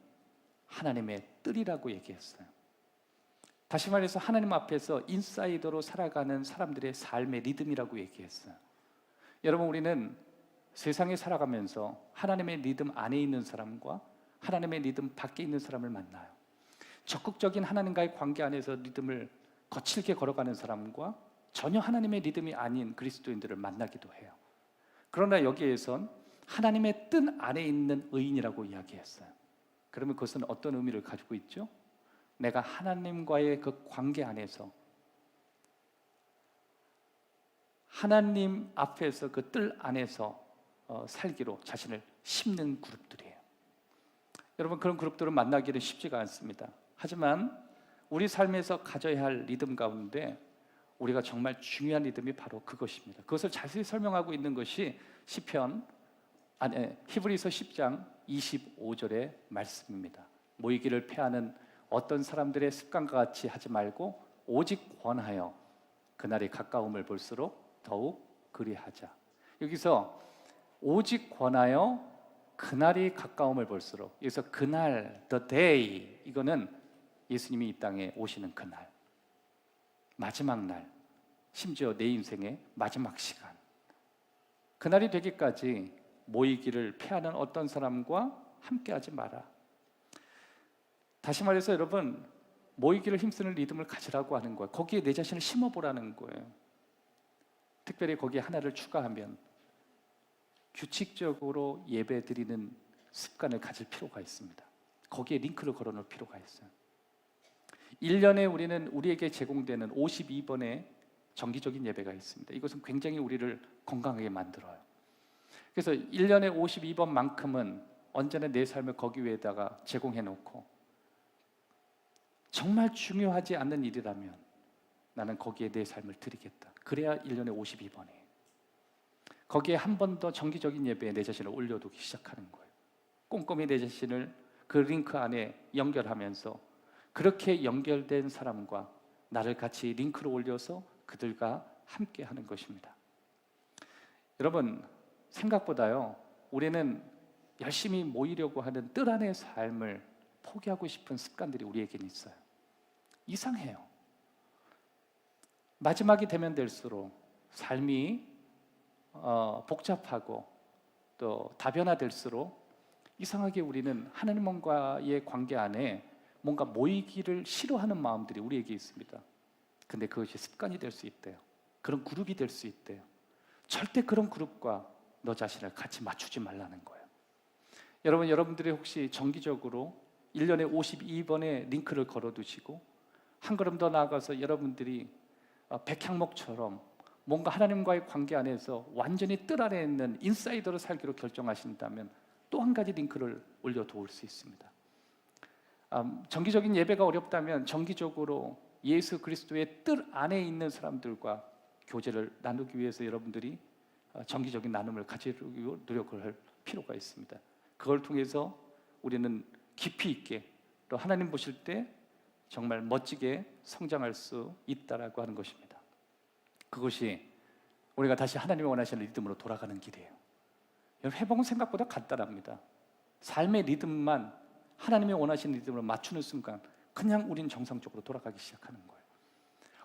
하나님의 뜰이라고 얘기했어요. 다시 말해서 하나님 앞에서 인사이더로 살아가는 사람들의 삶의 리듬이라고 얘기했어요. 여러분, 우리는 세상에 살아가면서 하나님의 리듬 안에 있는 사람과 하나님의 리듬 밖에 있는 사람을 만나요. 적극적인 하나님과의 관계 안에서 리듬을 거칠게 걸어가는 사람과 전혀 하나님의 리듬이 아닌 그리스도인들을 만나기도 해요. 그러나 여기에선 하나님의 뜰 안에 있는 의인이라고 이야기했어요. 그러면 그것은 어떤 의미를 가지고 있죠? 내가 하나님과의 그 관계 안에서 하나님 앞에서 그 뜰 안에서 살기로 자신을 심는 그룹들이에요. 여러분, 그런 그룹들을 만나기는 쉽지가 않습니다. 하지만 우리 삶에서 가져야 할 리듬 가운데 우리가 정말 중요한 리듬이 바로 그것입니다. 그것을 자세히 설명하고 있는 것이 히브리서 10장 25절의 말씀입니다. 모이기를 패하는 어떤 사람들의 습관과 같이 하지 말고 오직 권하여 그날이 가까움을 볼수록 더욱 그리하자. 여기서 오직 권하여 그날이 가까움을 볼수록, 여기서 그날, the day, 이거는 예수님이 이 땅에 오시는 그날, 마지막 날, 심지어 내 인생의 마지막 시간, 그날이 되기까지 모이기를 피하는 어떤 사람과 함께하지 마라. 다시 말해서 여러분, 모이기를 힘쓰는 리듬을 가지라고 하는 거예요. 거기에 내 자신을 심어보라는 거예요. 특별히 거기에 하나를 추가하면 규칙적으로 예배드리는 습관을 가질 필요가 있습니다. 거기에 링크를 걸어놓을 필요가 있어요. 1년에 우리에게 제공되는 52번의 정기적인 예배가 있습니다. 이것은 굉장히 우리를 건강하게 만들어요. 그래서 1년에 52번만큼은 언제나 내 삶을 거기 위에다가 제공해놓고, 정말 중요하지 않는 일이라면 나는 거기에 내 삶을 드리겠다. 그래야 1년에 52번이에요. 거기에 한 번 더 정기적인 예배에 내 자신을 올려두기 시작하는 거예요. 꼼꼼히 내 자신을 그 링크 안에 연결하면서 그렇게 연결된 사람과 나를 같이 링크로 올려서 그들과 함께 하는 것입니다. 여러분, 생각보다요, 우리는 열심히 모이려고 하는 뜰 안의 삶을 포기하고 싶은 습관들이 우리에게는 있어요. 이상해요. 마지막이 되면 될수록 삶이 복잡하고 또 다변화될수록 이상하게 우리는 하나님과의 관계 안에 뭔가 모이기를 싫어하는 마음들이 우리에게 있습니다. 근데 그것이 습관이 될 수 있대요. 그런 그룹이 될 수 있대요. 절대 그런 그룹과 너 자신을 같이 맞추지 말라는 거예요. 여러분들이 혹시 정기적으로 1년에 52번의 링크를 걸어두시고 한 걸음 더 나아가서 여러분들이 백향목처럼 뭔가 하나님과의 관계 안에서 완전히 뜰 안에 있는 인사이더로 살기로 결정하신다면 또 한 가지 링크를 올려놓을 수 있습니다. 정기적인 예배가 어렵다면 정기적으로 예수 그리스도의 뜰 안에 있는 사람들과 교제를 나누기 위해서 여러분들이 정기적인 나눔을 가지려고 노력을 할 필요가 있습니다. 그걸 통해서 우리는 깊이 있게 또 하나님 보실 때 정말 멋지게 성장할 수 있다라고 하는 것입니다. 그것이 우리가 다시 하나님이 원하시는 리듬으로 돌아가는 길이에요. 회복은 생각보다 간단합니다. 삶의 리듬만 하나님이 원하시는 리듬으로 맞추는 순간 그냥 우린 정상적으로 돌아가기 시작하는 거예요.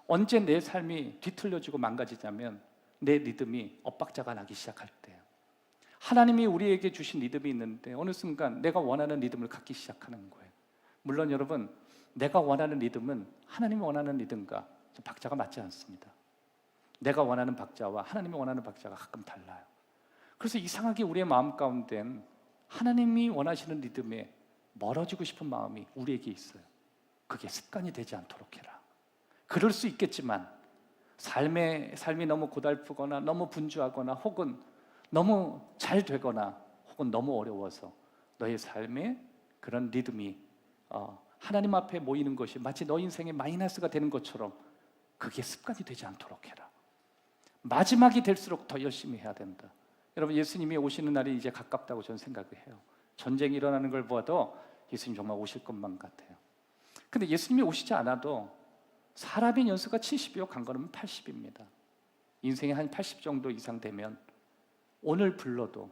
언제 내 삶이 뒤틀려지고 망가지냐면 내 리듬이 엇박자가 나기 시작할 때예요. 하나님이 우리에게 주신 리듬이 있는데 어느 순간 내가 원하는 리듬을 갖기 시작하는 거예요. 물론 여러분, 내가 원하는 리듬은 하나님이 원하는 리듬과 박자가 맞지 않습니다. 내가 원하는 박자와 하나님이 원하는 박자가 가끔 달라요. 그래서 이상하게 우리의 마음 가운데는 하나님이 원하시는 리듬에 멀어지고 싶은 마음이 우리에게 있어요. 그게 습관이 되지 않도록 해라. 그럴 수 있겠지만 삶이 너무 고달프거나 너무 분주하거나 혹은 너무 잘 되거나 혹은 너무 어려워서 너의 삶에 그런 리듬이 하나님 앞에 모이는 것이 마치 너 인생의 마이너스가 되는 것처럼 그게 습관이 되지 않도록 해라. 마지막이 될수록 더 열심히 해야 된다. 여러분, 예수님이 오시는 날이 이제 가깝다고 저는 생각을 해요. 전쟁이 일어나는 걸 봐도 예수님 정말 오실 것만 같아요. 근데 예수님이 오시지 않아도 사람의 연수가 70이요 강건하면 80입니다. 인생이 한 80 정도 이상 되면 오늘 불러도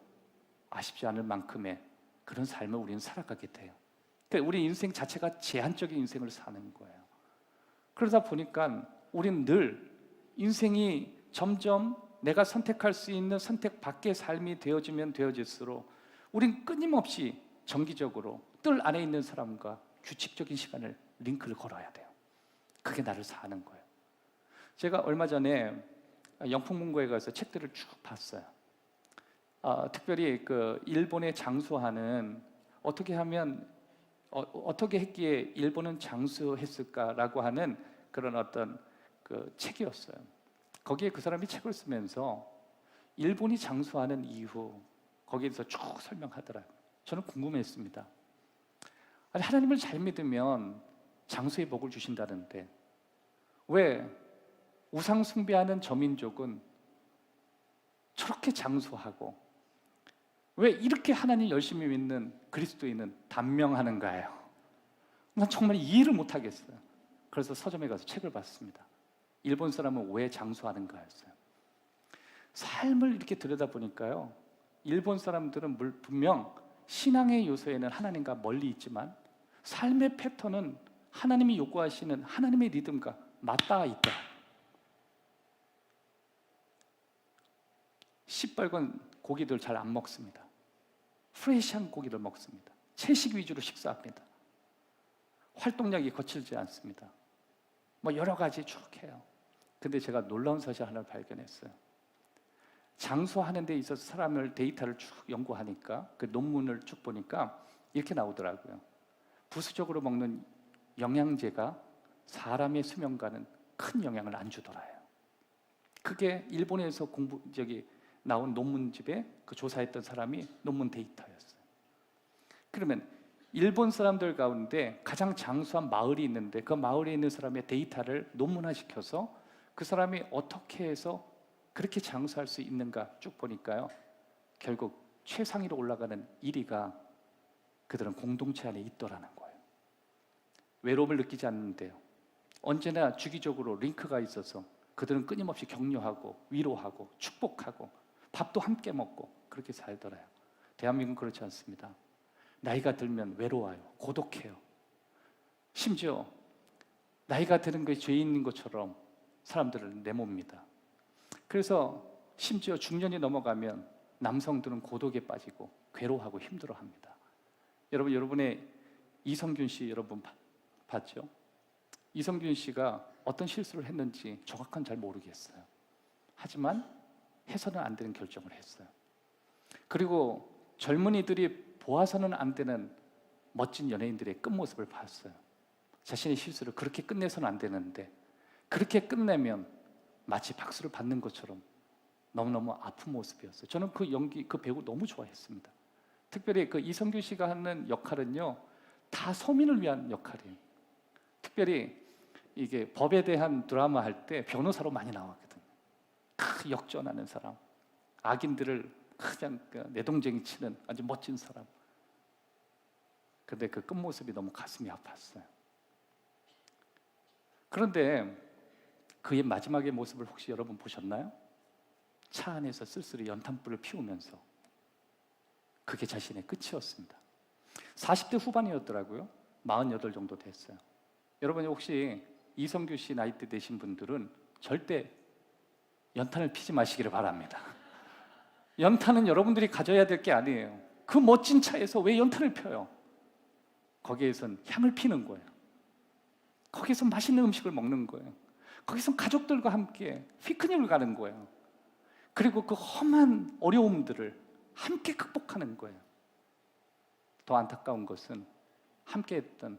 아쉽지 않을 만큼의 그런 삶을 우리는 살아가게 돼요. 그러니까 우리 인생 자체가 제한적인 인생을 사는 거예요. 그러다 보니까 우리는 늘 인생이 점점 내가 선택할 수 있는 선택 밖의 삶이 되어지면 되어질수록 우린 끊임없이 정기적으로 뜰 안에 있는 사람과 규칙적인 시간을 링크를 걸어야 돼요. 그게 나를 사는 거예요. 제가 얼마 전에 영풍문고에 가서 책들을 쭉 봤어요. 특별히 그 일본의 장수하는 어떻게 하면 어떻게 했기에 일본은 장수했을까라고 하는 그런 어떤 그 책이었어요. 거기에 그 사람이 책을 쓰면서 일본이 장수하는 이유 거기에서 쭉 설명하더라고요. 저는 궁금했습니다. 아니, 하나님을 잘 믿으면 장수의 복을 주신다는데 왜 우상 숭배하는 저 민족은 저렇게 장수하고 왜 이렇게 하나님 열심히 믿는 그리스도인은 단명하는가요? 난 정말 이해를 못하겠어요. 그래서 서점에 가서 책을 봤습니다. 일본 사람은 왜 장수하는가였어요. 삶을 이렇게 들여다보니까요, 일본 사람들은 분명 신앙의 요소에는 하나님과 멀리 있지만 삶의 패턴은 하나님이 요구하시는 하나님의 리듬과 맞닿아 있다. 시뻘건 고기들 잘 안 먹습니다. 프레시한 고기를 먹습니다. 채식 위주로 식사합니다. 활동량이 거칠지 않습니다. 뭐 여러 가지 쭉 해요. 근데 제가 놀라운 사실 하나를 발견했어요. 장수하는 데 있어서 사람을 데이터를 쭉 연구하니까 그 논문을 쭉 보니까 이렇게 나오더라고요. 부수적으로 먹는 영양제가 사람의 수명과는 큰 영향을 안 주더라요. 그게 일본에서 나온 논문집에 그 조사했던 사람이 논문 데이터였어요. 그러면 일본 사람들 가운데 가장 장수한 마을이 있는데 그 마을에 있는 사람의 데이터를 논문화시켜서 그 사람이 어떻게 해서 그렇게 장수할 수 있는가 쭉 보니까요, 결국 최상위로 올라가는 1위가 그들은 공동체 안에 있더라는 거예요. 외로움을 느끼지 않는데요, 언제나 주기적으로 링크가 있어서 그들은 끊임없이 격려하고 위로하고 축복하고 밥도 함께 먹고 그렇게 살더라요. 대한민국은 그렇지 않습니다. 나이가 들면 외로워요. 고독해요. 심지어 나이가 드는 것이 죄인인 것처럼 사람들을 내몹니다. 그래서 심지어 중년이 넘어가면 남성들은 고독에 빠지고 괴로워하고 힘들어합니다. 여러분의 이성균 씨 여러분 봤죠? 이성균 씨가 어떤 실수를 했는지 정확한 잘 모르겠어요. 하지만 해서는 안 되는 결정을 했어요. 그리고 젊은이들이 보아서는 안 되는 멋진 연예인들의 끝모습을 봤어요. 자신의 실수를 그렇게 끝내서는 안 되는데 그렇게 끝내면 마치 박수를 받는 것처럼 너무너무 아픈 모습이었어요. 저는 그 배우 너무 좋아했습니다. 특별히 그 이성균 씨가 하는 역할은요, 다 서민을 위한 역할이에요. 특별히 이게 법에 대한 드라마 할 때 변호사로 많이 나왔거든요. 역전하는 사람, 악인들을 그냥 내동쟁이 치는 아주 멋진 사람. 그런데 그 끝모습이 너무 가슴이 아팠어요. 그런데 그의 마지막의 모습을 혹시 여러분 보셨나요? 차 안에서 쓸쓸히 연탄불을 피우면서, 그게 자신의 끝이었습니다. 40대 후반이었더라고요. 48 정도 됐어요. 여러분이 혹시 이성규 씨 나이대 되신 분들은 절대 연탄을 피지 마시기를 바랍니다. 연탄은 여러분들이 가져야 될 게 아니에요. 그 멋진 차에서 왜 연탄을 펴요? 거기에선 향을 피는 거예요. 거기서 맛있는 음식을 먹는 거예요. 거기서 가족들과 함께 피크닉을 가는 거예요. 그리고 그 험한 어려움들을 함께 극복하는 거예요. 더 안타까운 것은 함께 했던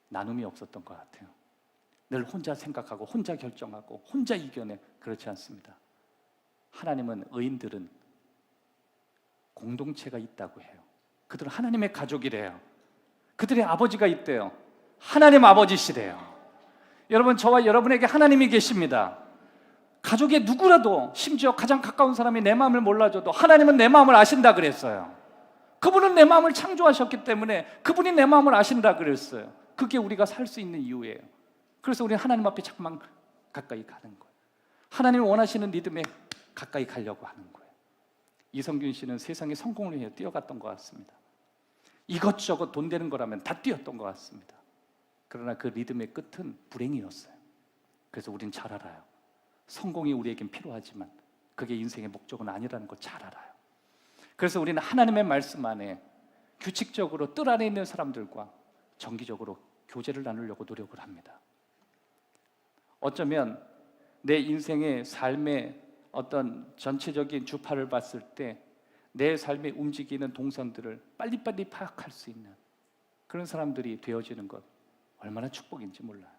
나눔이 없었던 것 같아요. 늘 혼자 생각하고 혼자 결정하고 혼자 이겨내. 그렇지 않습니다. 하나님은 의인들은 공동체가 있다고 해요. 그들은 하나님의 가족이래요. 그들의 아버지가 있대요. 하나님 아버지시래요. 여러분, 저와 여러분에게 하나님이 계십니다. 가족의 누구라도, 심지어 가장 가까운 사람이 내 마음을 몰라줘도 하나님은 내 마음을 아신다 그랬어요. 그분은 내 마음을 창조하셨기 때문에 그분이 내 마음을 아신다 그랬어요. 그게 우리가 살 수 있는 이유예요. 그래서 우리는 하나님 앞에 자꾸만 가까이 가는 거예요. 하나님이 원하시는 리듬에 가까이 가려고 하는 거예요. 이성균 씨는 세상의 성공을 위해 뛰어갔던 것 같습니다. 이것저것 돈 되는 거라면 다 뛰었던 것 같습니다. 그러나 그 리듬의 끝은 불행이었어요. 그래서 우린 잘 알아요. 성공이 우리에겐 필요하지만 그게 인생의 목적은 아니라는 걸 잘 알아요. 그래서 우리는 하나님의 말씀 안에 규칙적으로 뜰 안에 있는 사람들과 정기적으로 교제를 나누려고 노력을 합니다. 어쩌면 내 인생의 삶의 어떤 전체적인 주파를 봤을 때 내 삶에 움직이는 동선들을 빨리빨리 파악할 수 있는 그런 사람들이 되어지는 것, 얼마나 축복인지 몰라요.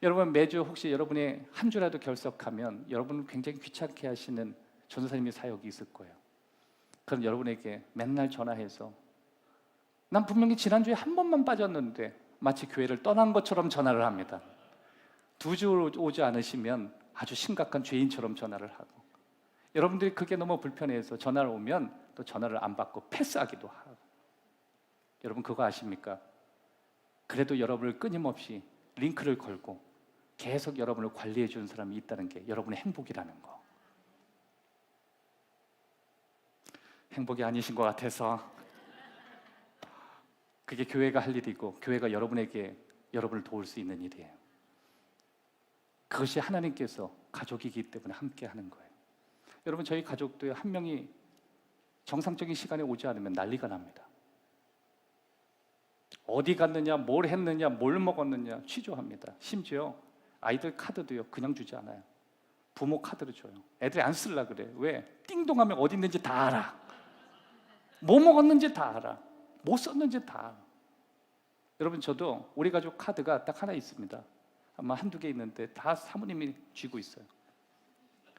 여러분, 매주 혹시 여러분의 한 주라도 결석하면 여러분은 굉장히 귀찮게 하시는 전도사님의 사역이 있을 거예요. 그럼 여러분에게 맨날 전화해서 난 분명히 지난주에 한 번만 빠졌는데 마치 교회를 떠난 것처럼 전화를 합니다. 2주 오지 않으시면 아주 심각한 죄인처럼 전화를 하고, 여러분들이 그게 너무 불편해서 전화를 오면 또 전화를 안 받고 패스하기도 하고. 여러분 그거 아십니까? 그래도 여러분을 끊임없이 링크를 걸고 계속 여러분을 관리해 주는 사람이 있다는 게 여러분의 행복이라는 거. 행복이 아니신 것 같아서 그게 교회가 할 일이고, 교회가 여러분에게 여러분을 도울 수 있는 일이에요. 그것이 하나님께서 가족이기 때문에 함께 하는 거예요. 여러분 저희 가족도 한 명이 정상적인 시간에 오지 않으면 난리가 납니다. 어디 갔느냐, 뭘 했느냐, 뭘 먹었느냐 취조합니다. 심지어 아이들 카드도요 그냥 주지 않아요. 부모 카드를 줘요. 애들이 안 쓸라 그래. 왜? 띵동하면 어디 있는지 다 알아. 뭐 먹었는지 다 알아. 뭐 썼는지 다 알아. 여러분 저도 우리 가족 카드가 딱 하나 있습니다. 아마 한두 개 있는데 다 사모님이 쥐고 있어요.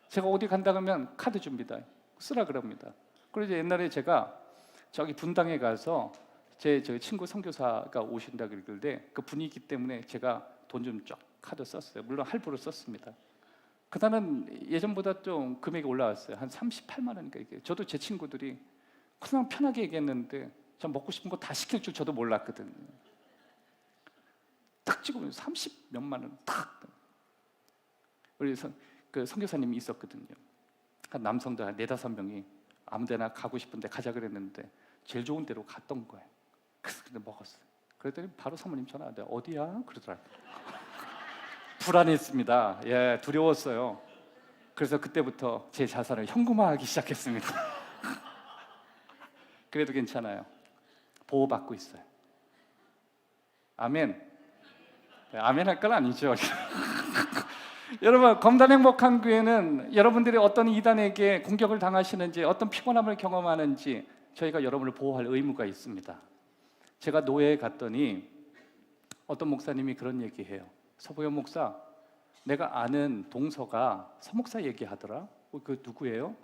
제가 어디 간다 그러면 카드 줍니다. 쓰라 그럽니다. 그래서 옛날에 제가 저기 분당에 가서 제 친구 선교사가 오신다 그러길래 그 분위기 때문에 제가 돈 좀 쫙 카드 썼어요. 물론 할부로 썼습니다. 그다음은 예전보다 좀 금액이 올라왔어요. 한 38만 원인가 이게. 저도 제 친구들이 그냥 편하게 얘기했는데 전 먹고 싶은 거 다 시킬 줄 저도 몰랐거든요. 딱 찍으면 30 몇만 원 딱. 우리 그 선교사님이 있었거든요. 한 남성들 한 4-5명이 아무데나 가고 싶은데 가자 그랬는데 제일 좋은 데로 갔던 거예요. 그래서 근데 먹었어요. 그랬더니 바로 사모님 전화 왔는데 어디야? 그러더라고요. 불안했습니다. 예, 두려웠어요. 그래서 그때부터 제 자산을 현금화하기 시작했습니다. 그래도 괜찮아요. 보호받고 있어요. 아멘. 네, 아멘 할 건 아니죠. 여러분 검단 행복한 교회는 여러분들이 어떤 이단에게 공격을 당하시는지, 어떤 피곤함을 경험하는지 저희가 여러분을 보호할 의무가 있습니다. 제가 노예에 갔더니 어떤 목사님이 그런 얘기해요. 서보영 목사, 내가 아는 동서가 서목사 얘기하더라. 그 누구예요?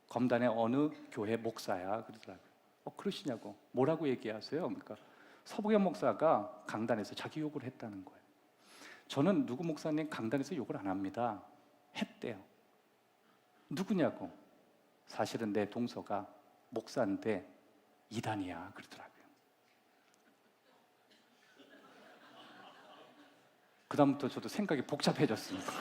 검단의 어느 교회 목사야 그러더라고요. 그러시냐고. 뭐라고 얘기하세요? 그러니까 서보영 목사가 강단에서 자기 욕을 했다는 거예요. 저는 누구 목사님 강단에서 욕을 안 합니다. 했대요. 누구냐고. 사실은 내 동서가 목사인데 이단이야 그러더라고요. 그 다음부터 저도 생각이 복잡해졌습니다.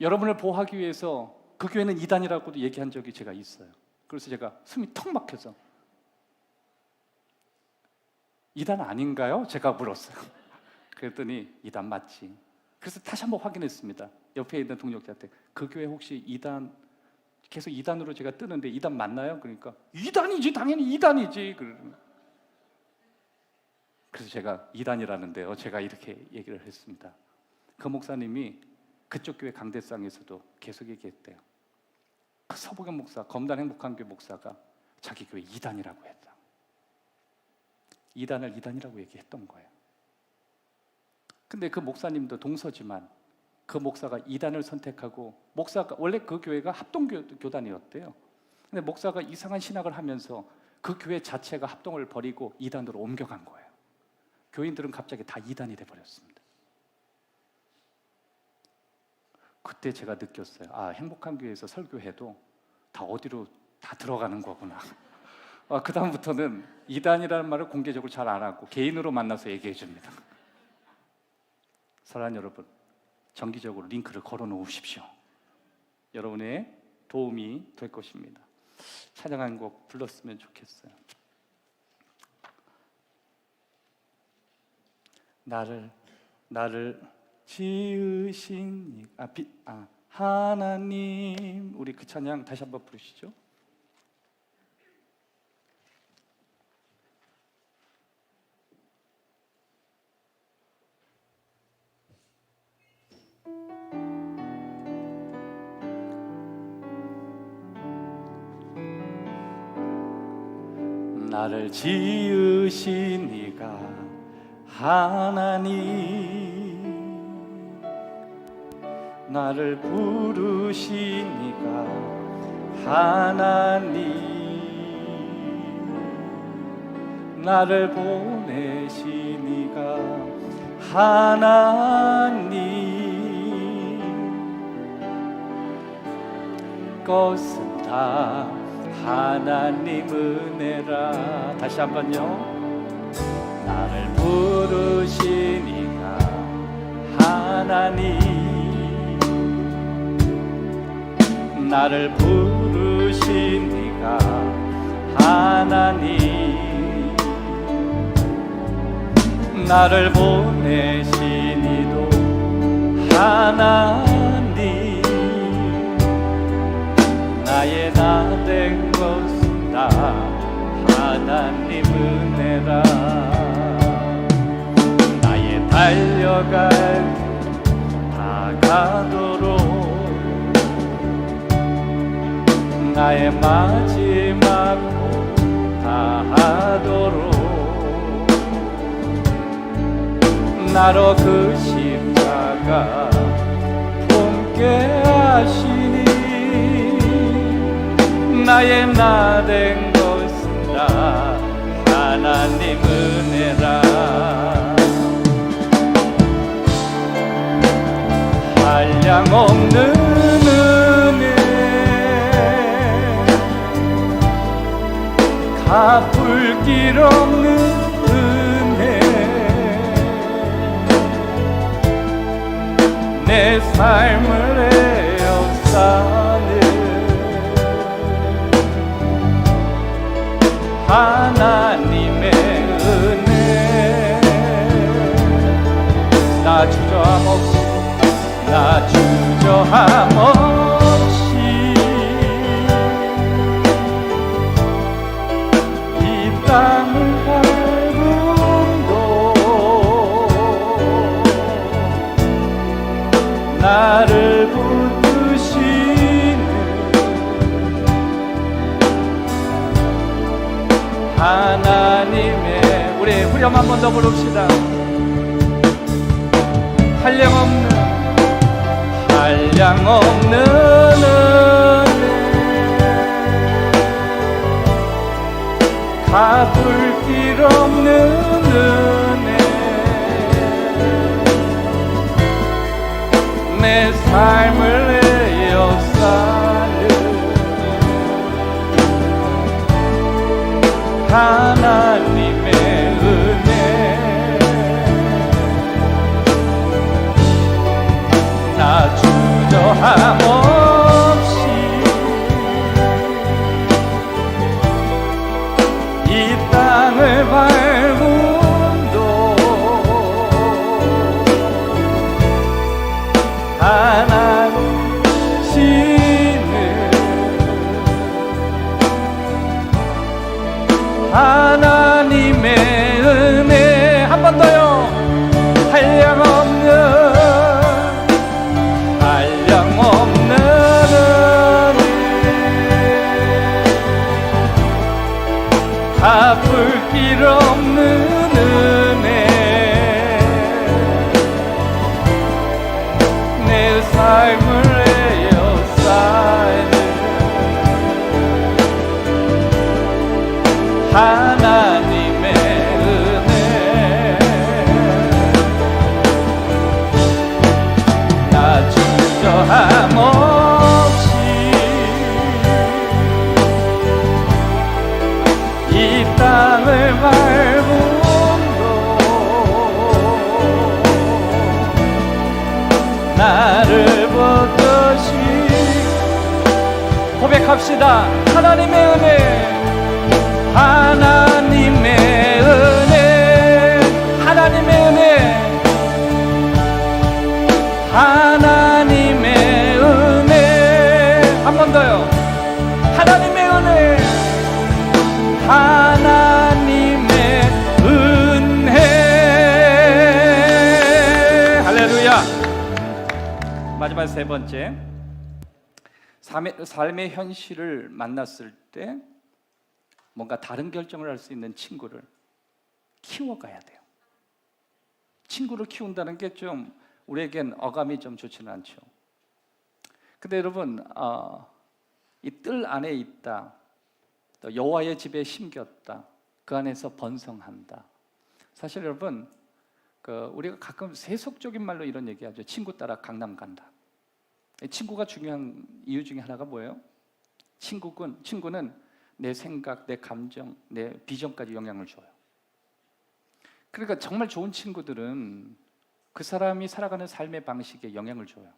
여러분을 보호하기 위해서 그 교회는 이단이라고도 얘기한 적이 제가 있어요. 그래서 제가 숨이 턱 막혀서 이단 아닌가요? 제가 물었어요. 그랬더니 이단 맞지. 그래서 다시 한번 확인했습니다. 옆에 있는 동역자한테 그 교회 혹시 이단, 계속 이단으로 제가 뜨는데 이단 맞나요? 그러니까 이단이지, 당연히 이단이지. 그래서 제가 이단이라는데요, 제가 이렇게 얘기를 했습니다. 그 목사님이 그쪽 교회 강대상에서도 계속 얘기했대요. 그 서보경 목사, 검단 행복한 교회 목사가 자기 교회 이단이라고 했다. 이단을 이단이라고 얘기했던 거예요. 근데 그 목사님도 동서지만 그 목사가 이단을 선택하고, 목사가 원래 그 교회가 합동교단이었대요. 근데 목사가 이상한 신학을 하면서 그 교회 자체가 합동을 버리고 이단으로 옮겨간 거예요. 교인들은 갑자기 다 이단이 돼버렸습니다. 그때 제가 느꼈어요. 아, 행복한 교회에서 설교해도 다 어디로 다 들어가는 거구나. 그 다음부터는 이단이라는 말을 공개적으로 잘 안 하고 개인으로 만나서 얘기해 줍니다. 사랑하는 여러분, 정기적으로 링크를 걸어 놓으십시오. 여러분의 도움이 될 것입니다. 찬양 한 곡 불렀으면 좋겠어요. 나를 지으신 하나님. 우리 그 찬양 다시 한번 부르시죠. 나를 지으신 이가 하나님, 나를 부르신 이가 하나님, 나를 보내신 이가 하나님, 것은 다 하나님 은혜라. 다시 한번요. 나를 부르신 이가 하나님, 나를 부르신 이가 하나님, 나를 보내신 이도 하나님, 나의 나 된 것은 다 하나님 은혜라. 나의 달려갈 다가도록, 나의 마지막 꼭 다하도록 나로 그 십자가 품게 하시니, 나의 나 된 것은 다 하나님 은혜라. 한량없는 은혜, 갚을 길 없는 은혜, 내 삶을 에워싸는 하나님의 은혜. 나 주저함 없이, 나 주저함 없이 이 땅을 밟음도 나를 붙드시는 하나님의, 우리 후렴 한 번 더 부릅시다. 한량없는, 한량없는 은혜, 갚을 길 없는 은혜, 내 삶을 에워싸는 하나님의 은혜. 나 주저함 없이 이 땅을 밟음도 하나님이시는 하나님의 은혜. 한 번 더요. 한량없는, 한량없는 은혜, 갚을 길 없는 은혜, 내 삶을 에워싸는 하나님의 은혜. 나 주저함 없이 이 땅을 밟음도 나를 붙드시. 고백합시다. 하나님의 은혜, 하나님의 은혜, 하나님의 은혜, 하나님의 은혜. 한 번 더요. 하나님의 은혜, 하나님의 은혜. 할렐루야. 마지막 세 번째, 삶의 현실을 만났을 때 뭔가 다른 결정을 할 수 있는 친구를 키워가야 돼요. 친구를 키운다는 게 좀 우리에겐 어감이 좀 좋지는 않죠. 근데 여러분, 이 뜰 안에 있다, 또 여호와의 집에 심겼다, 그 안에서 번성한다. 사실 여러분, 우리가 가끔 세속적인 말로 이런 얘기하죠. 친구 따라 강남 간다. 친구가 중요한 이유 중에 하나가 뭐예요? 친구는 내 생각, 내 감정, 내 비전까지 영향을 줘요. 그러니까 정말 좋은 친구들은 그 사람이 살아가는 삶의 방식에 영향을 줘요.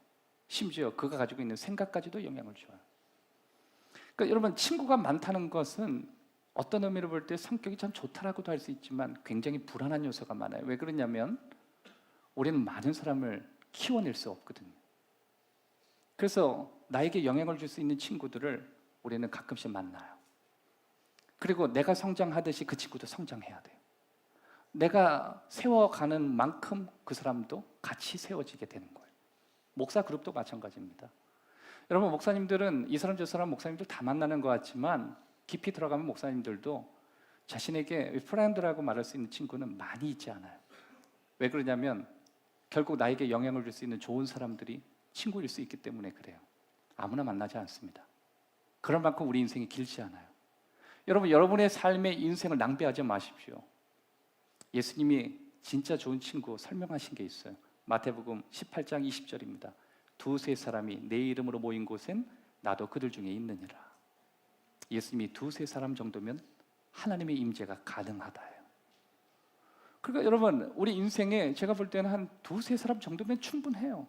심지어 그가 가지고 있는 생각까지도 영향을 줘요. 그러니까 여러분, 친구가 많다는 것은 어떤 의미로 볼 때 성격이 참 좋다라고도 할 수 있지만 굉장히 불안한 요소가 많아요. 왜 그러냐면 우리는 많은 사람을 키워낼 수 없거든요. 그래서 나에게 영향을 줄 수 있는 친구들을 우리는 가끔씩 만나요. 그리고 내가 성장하듯이 그 친구도 성장해야 돼요. 내가 세워가는 만큼 그 사람도 같이 세워지게 되는 거예요. 목사 그룹도 마찬가지입니다. 여러분, 목사님들은 이 사람 저 사람 목사님들 다 만나는 것 같지만 깊이 들어가면 목사님들도 자신에게 프렌드라고 말할 수 있는 친구는 많이 있지 않아요. 왜 그러냐면 결국 나에게 영향을 줄 수 있는 좋은 사람들이 친구일 수 있기 때문에 그래요. 아무나 만나지 않습니다. 그럴 만큼 우리 인생이 길지 않아요. 여러분, 여러분의 삶의 인생을 낭비하지 마십시오. 예수님이 진짜 좋은 친구 설명하신 게 있어요. 마태복음 18장 20절입니다. 두세 사람이 내 이름으로 모인 곳엔 나도 그들 중에 있느니라. 예수님이 두세 사람 정도면 하나님의 임재가 가능하다예요. 그러니까 여러분, 우리 인생에 제가 볼 때는 한 두세 사람 정도면 충분해요.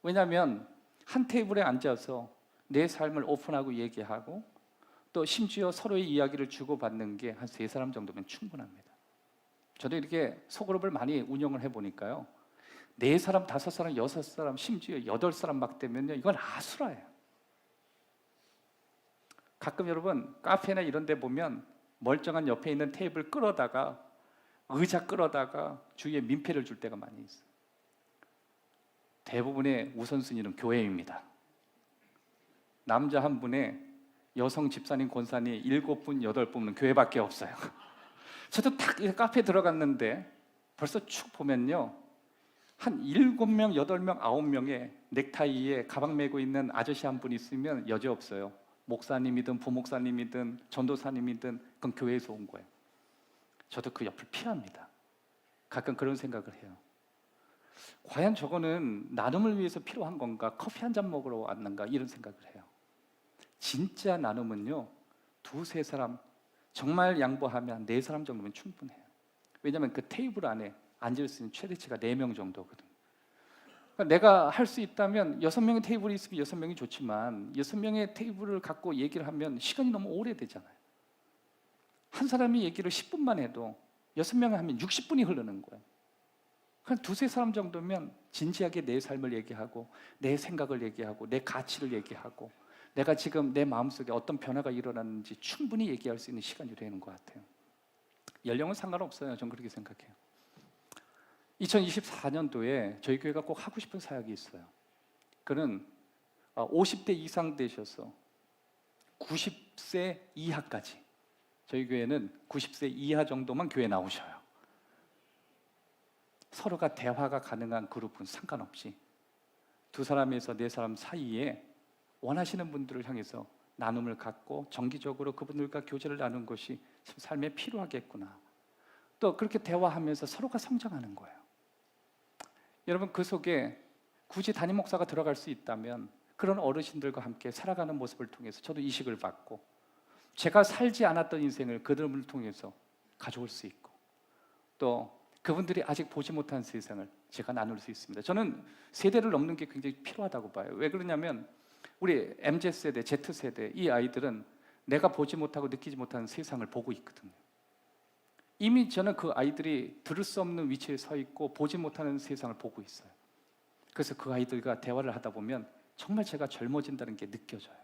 왜냐하면 한 테이블에 앉아서 내 삶을 오픈하고 얘기하고 또 심지어 서로의 이야기를 주고받는 게 한 세 사람 정도면 충분합니다. 저도 이렇게 소그룹을 많이 운영을 해보니까요, 네 사람, 다섯 사람, 여섯 사람, 심지어 여덟 사람 막 되면요, 이건 아수라예요. 가끔 여러분 카페나 이런 데 보면 멀쩡한 옆에 있는 테이블 끌어다가 의자 끌어다가 주위에 민폐를 줄 때가 많이 있어요. 대부분의 우선순위는 교회입니다. 남자 한 분에 여성 집사님, 권사님 7분, 8분은 교회밖에 없어요. 저도 딱 카페에 들어갔는데 벌써 축 보면요, 한 7명, 8명, 9명의 넥타이에 가방 메고 있는 아저씨 한 분 있으면 여지 없어요. 목사님이든 부목사님이든 전도사님이든 그건 교회에서 온 거예요. 저도 그 옆을 피합니다. 가끔 그런 생각을 해요. 과연 저거는 나눔을 위해서 필요한 건가? 커피 한 잔 먹으러 왔는가? 이런 생각을 해요. 진짜 나눔은요, 두세 사람, 정말 양보하면 네 사람 정도면 충분해요. 왜냐하면 그 테이블 안에 앉을 수 있는 최대치가 4명 정도거든요. 그러니까 내가 할 수 있다면 6명의 테이블이 있으면 6명이 좋지만 6명의 테이블을 갖고 얘기를 하면 시간이 너무 오래되잖아요. 한 사람이 얘기를 10분만 해도 6명이 하면 60분이 흐르는 거예요. 그냥 두세 사람 정도면 진지하게 내 삶을 얘기하고 내 생각을 얘기하고 내 가치를 얘기하고 내가 지금 내 마음속에 어떤 변화가 일어났는지 충분히 얘기할 수 있는 시간이 되는 것 같아요. 연령은 상관없어요. 저는 그렇게 생각해요. 2024년도에 저희 교회가 꼭 하고 싶은 사역이 있어요. 그는 50대 이상 되셔서 90세 이하까지, 저희 교회는 90세 이하 정도만 교회 나오셔요. 서로가 대화가 가능한 그룹은 상관없이 두 사람에서 네 사람 사이에 원하시는 분들을 향해서 나눔을 갖고 정기적으로 그분들과 교제를 나누는 것이 삶에 필요하겠구나. 또 그렇게 대화하면서 서로가 성장하는 거예요. 여러분, 그 속에 굳이 담임 목사가 들어갈 수 있다면 그런 어르신들과 함께 살아가는 모습을 통해서 저도 이식을 받고 제가 살지 않았던 인생을 그들을 통해서 가져올 수 있고 또 그분들이 아직 보지 못한 세상을 제가 나눌 수 있습니다. 저는 세대를 넘는 게 굉장히 필요하다고 봐요. 왜 그러냐면 우리 MZ세대, Z세대 이 아이들은 내가 보지 못하고 느끼지 못하는 세상을 보고 있거든요. 이미 저는 그 아이들이 들을 수 없는 위치에 서 있고 보지 못하는 세상을 보고 있어요. 그래서 그 아이들과 대화를 하다 보면 정말 제가 젊어진다는 게 느껴져요.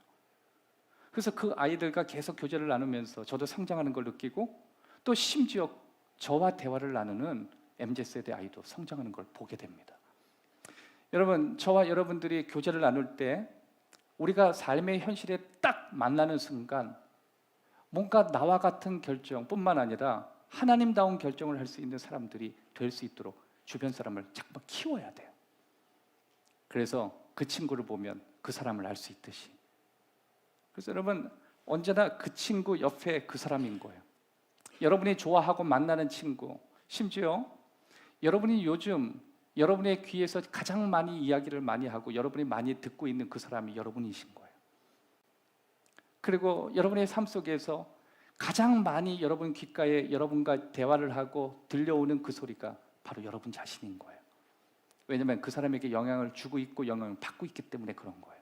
그래서 그 아이들과 계속 교제를 나누면서 저도 성장하는 걸 느끼고 또 심지어 저와 대화를 나누는 MZ세대 아이도 성장하는 걸 보게 됩니다. 여러분, 저와 여러분들이 교제를 나눌 때 우리가 삶의 현실에 딱 만나는 순간 뭔가 나와 같은 결정뿐만 아니라 하나님다운 결정을 할 수 있는 사람들이 될 수 있도록 주변 사람을 자꾸 키워야 돼요. 그래서 그 친구를 보면 그 사람을 알 수 있듯이. 그래서 여러분, 언제나 그 친구 옆에 그 사람인 거예요. 여러분이 좋아하고 만나는 친구, 심지어 여러분이 요즘 여러분의 귀에서 가장 많이 이야기를 많이 하고 여러분이 많이 듣고 있는 그 사람이 여러분이신 거예요. 그리고 여러분의 삶 속에서 가장 많이 여러분 귓가에 여러분과 대화를 하고 들려오는 그 소리가 바로 여러분 자신인 거예요. 왜냐하면 그 사람에게 영향을 주고 있고 영향을 받고 있기 때문에 그런 거예요.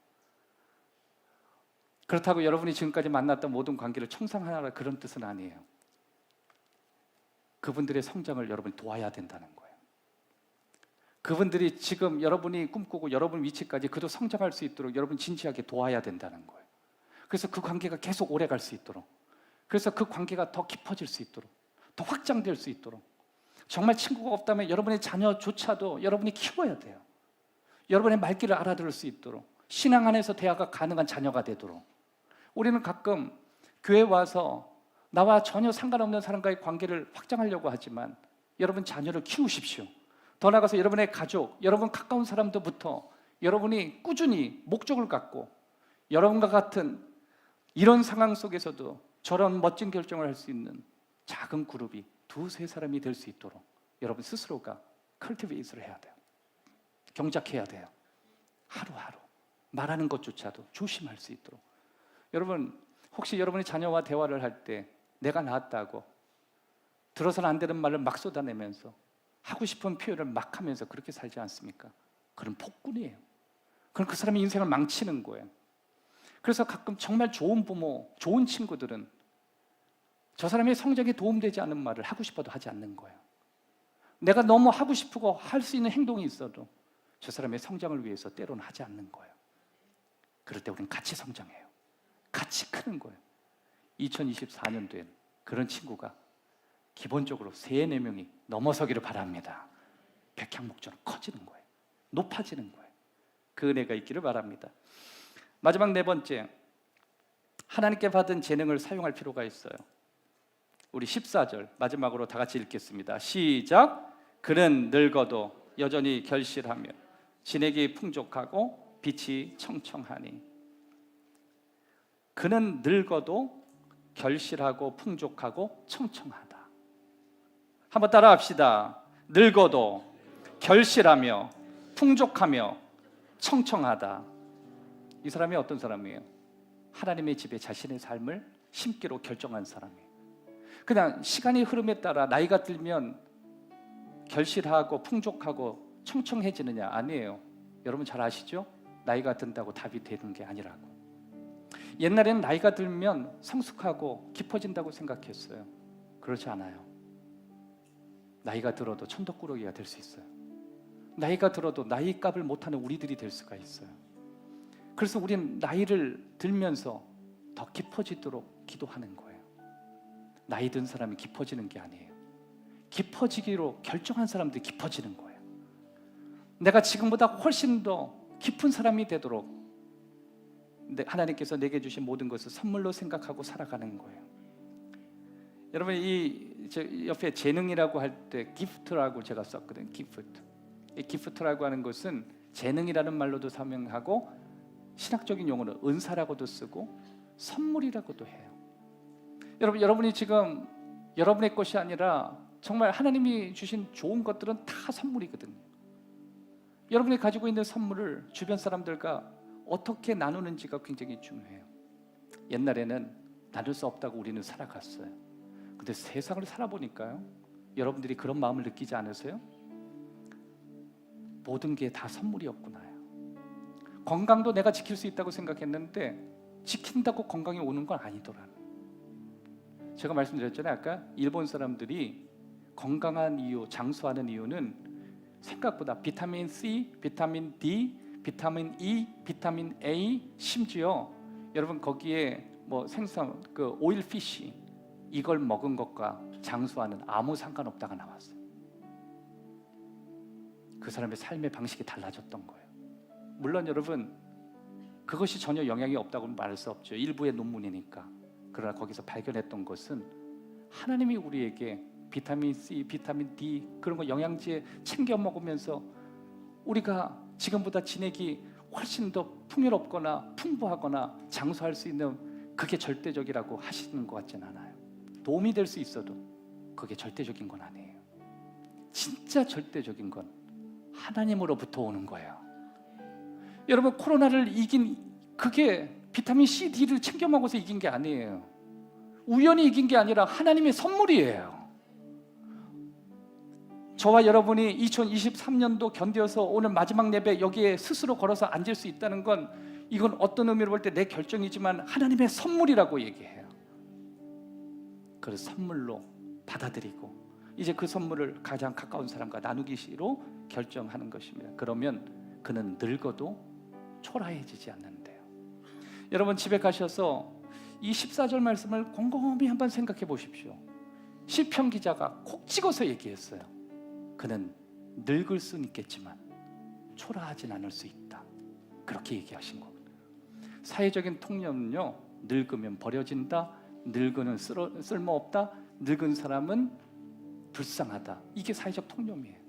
그렇다고 여러분이 지금까지 만났던 모든 관계를 청산하라 그런 뜻은 아니에요. 그분들의 성장을 여러분이 도와야 된다는 거예요. 그분들이 지금 여러분이 꿈꾸고 여러분 위치까지 그도 성장할 수 있도록 여러분 진지하게 도와야 된다는 거예요. 그래서 그 관계가 계속 오래 갈 수 있도록, 그래서 그 관계가 더 깊어질 수 있도록, 더 확장될 수 있도록, 정말 친구가 없다면 여러분의 자녀조차도 여러분이 키워야 돼요. 여러분의 말귀를 알아들을 수 있도록, 신앙 안에서 대화가 가능한 자녀가 되도록. 우리는 가끔 교회 와서 나와 전혀 상관없는 사람과의 관계를 확장하려고 하지만 여러분 자녀를 키우십시오. 더 나아가서 여러분의 가족, 여러분 가까운 사람들부터 여러분이 꾸준히 목적을 갖고 여러분과 같은 이런 상황 속에서도 저런 멋진 결정을 할 수 있는 작은 그룹이 두세 사람이 될 수 있도록 여러분 스스로가 컬티베이트를 해야 돼요. 경작해야 돼요. 하루하루 말하는 것조차도 조심할 수 있도록. 여러분 혹시 여러분이 자녀와 대화를 할 때 내가 나았다고 들어서는 안 되는 말을 막 쏟아내면서 하고 싶은 표현을 막 하면서 그렇게 살지 않습니까? 그런 폭군이에요. 그럼 그 사람의 인생을 망치는 거예요. 그래서 가끔 정말 좋은 부모, 좋은 친구들은 저 사람의 성적에 도움되지 않은 말을 하고 싶어도 하지 않는 거예요. 내가 너무 하고 싶고 할 수 있는 행동이 있어도 저 사람의 성장을 위해서 때로는 하지 않는 거예요. 그럴 때 우리는 같이 성장해요. 같이 크는 거예요. 2024년도에는 그런 친구가 기본적으로 3-4명이 넘어서기를 바랍니다. 백향목처럼 커지는 거예요. 높아지는 거예요. 그 은혜가 있기를 바랍니다. 마지막 4번째, 하나님께 받은 재능을 사용할 필요가 있어요. 우리 14절 마지막으로 다 같이 읽겠습니다. 시작. 그는 늙어도 여전히 결실하며 진액이 풍족하고 빛이 청청하니. 그는 늙어도 결실하고 풍족하고 청청하다. 한번 따라 합시다. 늙어도 결실하며 풍족하며 청청하다. 이 사람이 어떤 사람이에요? 하나님의 집에 자신의 삶을 심기로 결정한 사람이에요. 그냥 시간이 흐름에 따라 나이가 들면 결실하고 풍족하고 청청해지느냐? 아니에요. 여러분 잘 아시죠? 나이가 든다고 답이 되는 게 아니라고. 옛날에는 나이가 들면 성숙하고 깊어진다고 생각했어요. 그렇지 않아요. 나이가 들어도 천덕꾸러기가 될 수 있어요. 나이가 들어도 나이 값을 못하는 우리들이 될 수가 있어요. 그래서 우리는 나이를 들면서 더 깊어지도록 기도하는 거예요. 나이 든 사람이 깊어지는 게 아니에요. 깊어지기로 결정한 사람들이 깊어지는 거예요. 내가 지금보다 훨씬 더 깊은 사람이 되도록 하나님께서 내게 주신 모든 것을 선물로 생각하고 살아가는 거예요. 여러분 이 옆에 재능이라고 할 때 기프트라고 제가 썼거든요. 기프트. 이 기프트라고 하는 것은 재능이라는 말로도 사용하고 신학적인 용어는 은사라고도 쓰고 선물이라고도 해요. 여러분이 지금 여러분의 것이 아니라 정말 하나님이 주신 좋은 것들은 다 선물이거든요. 여러분이 가지고 있는 선물을 주변 사람들과 어떻게 나누는지가 굉장히 중요해요. 옛날에는 나눌 수 없다고 우리는 살아갔어요. 근데 세상을 살아보니까요, 여러분들이 그런 마음을 느끼지 않으세요? 모든 게 다 선물이었구나요. 건강도 내가 지킬 수 있다고 생각했는데 지킨다고 건강이 오는 건 아니더라. 제가 말씀드렸잖아요. 아까 일본 사람들이 건강한 이유, 장수하는 이유는 생각보다 비타민 C, 비타민 D, 비타민 E, 비타민 A, 심지어 여러분 거기에 뭐 생선, 그 오일 피쉬 이걸 먹은 것과 장수하는 아무 상관없다가 나왔어요. 그 사람의 삶의 방식이 달라졌던 거예요. 물론 여러분 그것이 전혀 영향이 없다고 말할 수 없죠. 일부의 논문이니까. 그러나 거기서 발견했던 것은 하나님이 우리에게 비타민 C, 비타민 D 그런 거 영양제 챙겨 먹으면서 우리가 지금보다 진액이 훨씬 더 풍요롭거나 풍부하거나 장수할 수 있는 그게 절대적이라고 하시는 것 같지는 않아요. 도움이 될 수 있어도 그게 절대적인 건 아니에요. 진짜 절대적인 건 하나님으로부터 오는 거예요. 여러분 코로나를 이긴 그게 비타민 C, D를 챙겨 먹어서 이긴 게 아니에요. 우연히 이긴 게 아니라 하나님의 선물이에요. 저와 여러분이 2023년도 견뎌서 오늘 마지막 예배 여기에 스스로 걸어서 앉을 수 있다는 건 이건 어떤 의미로 볼 때 내 결정이지만 하나님의 선물이라고 얘기해요. 그래서 선물로 받아들이고 이제 그 선물을 가장 가까운 사람과 나누기로 결정하는 것입니다. 그러면 그는 늙어도 초라해지지 않는데요. 여러분 집에 가셔서 이 14절 말씀을 곰곰이 한번 생각해 보십시오. 시편 기자가 콕 찍어서 얘기했어요. 그는 늙을 수는 있겠지만 초라하진 않을 수 있다. 그렇게 얘기하신 겁니다. 사회적인 통념은요, 늙으면 버려진다, 늙으면 쓸모없다, 늙은 사람은 불쌍하다. 이게 사회적 통념이에요.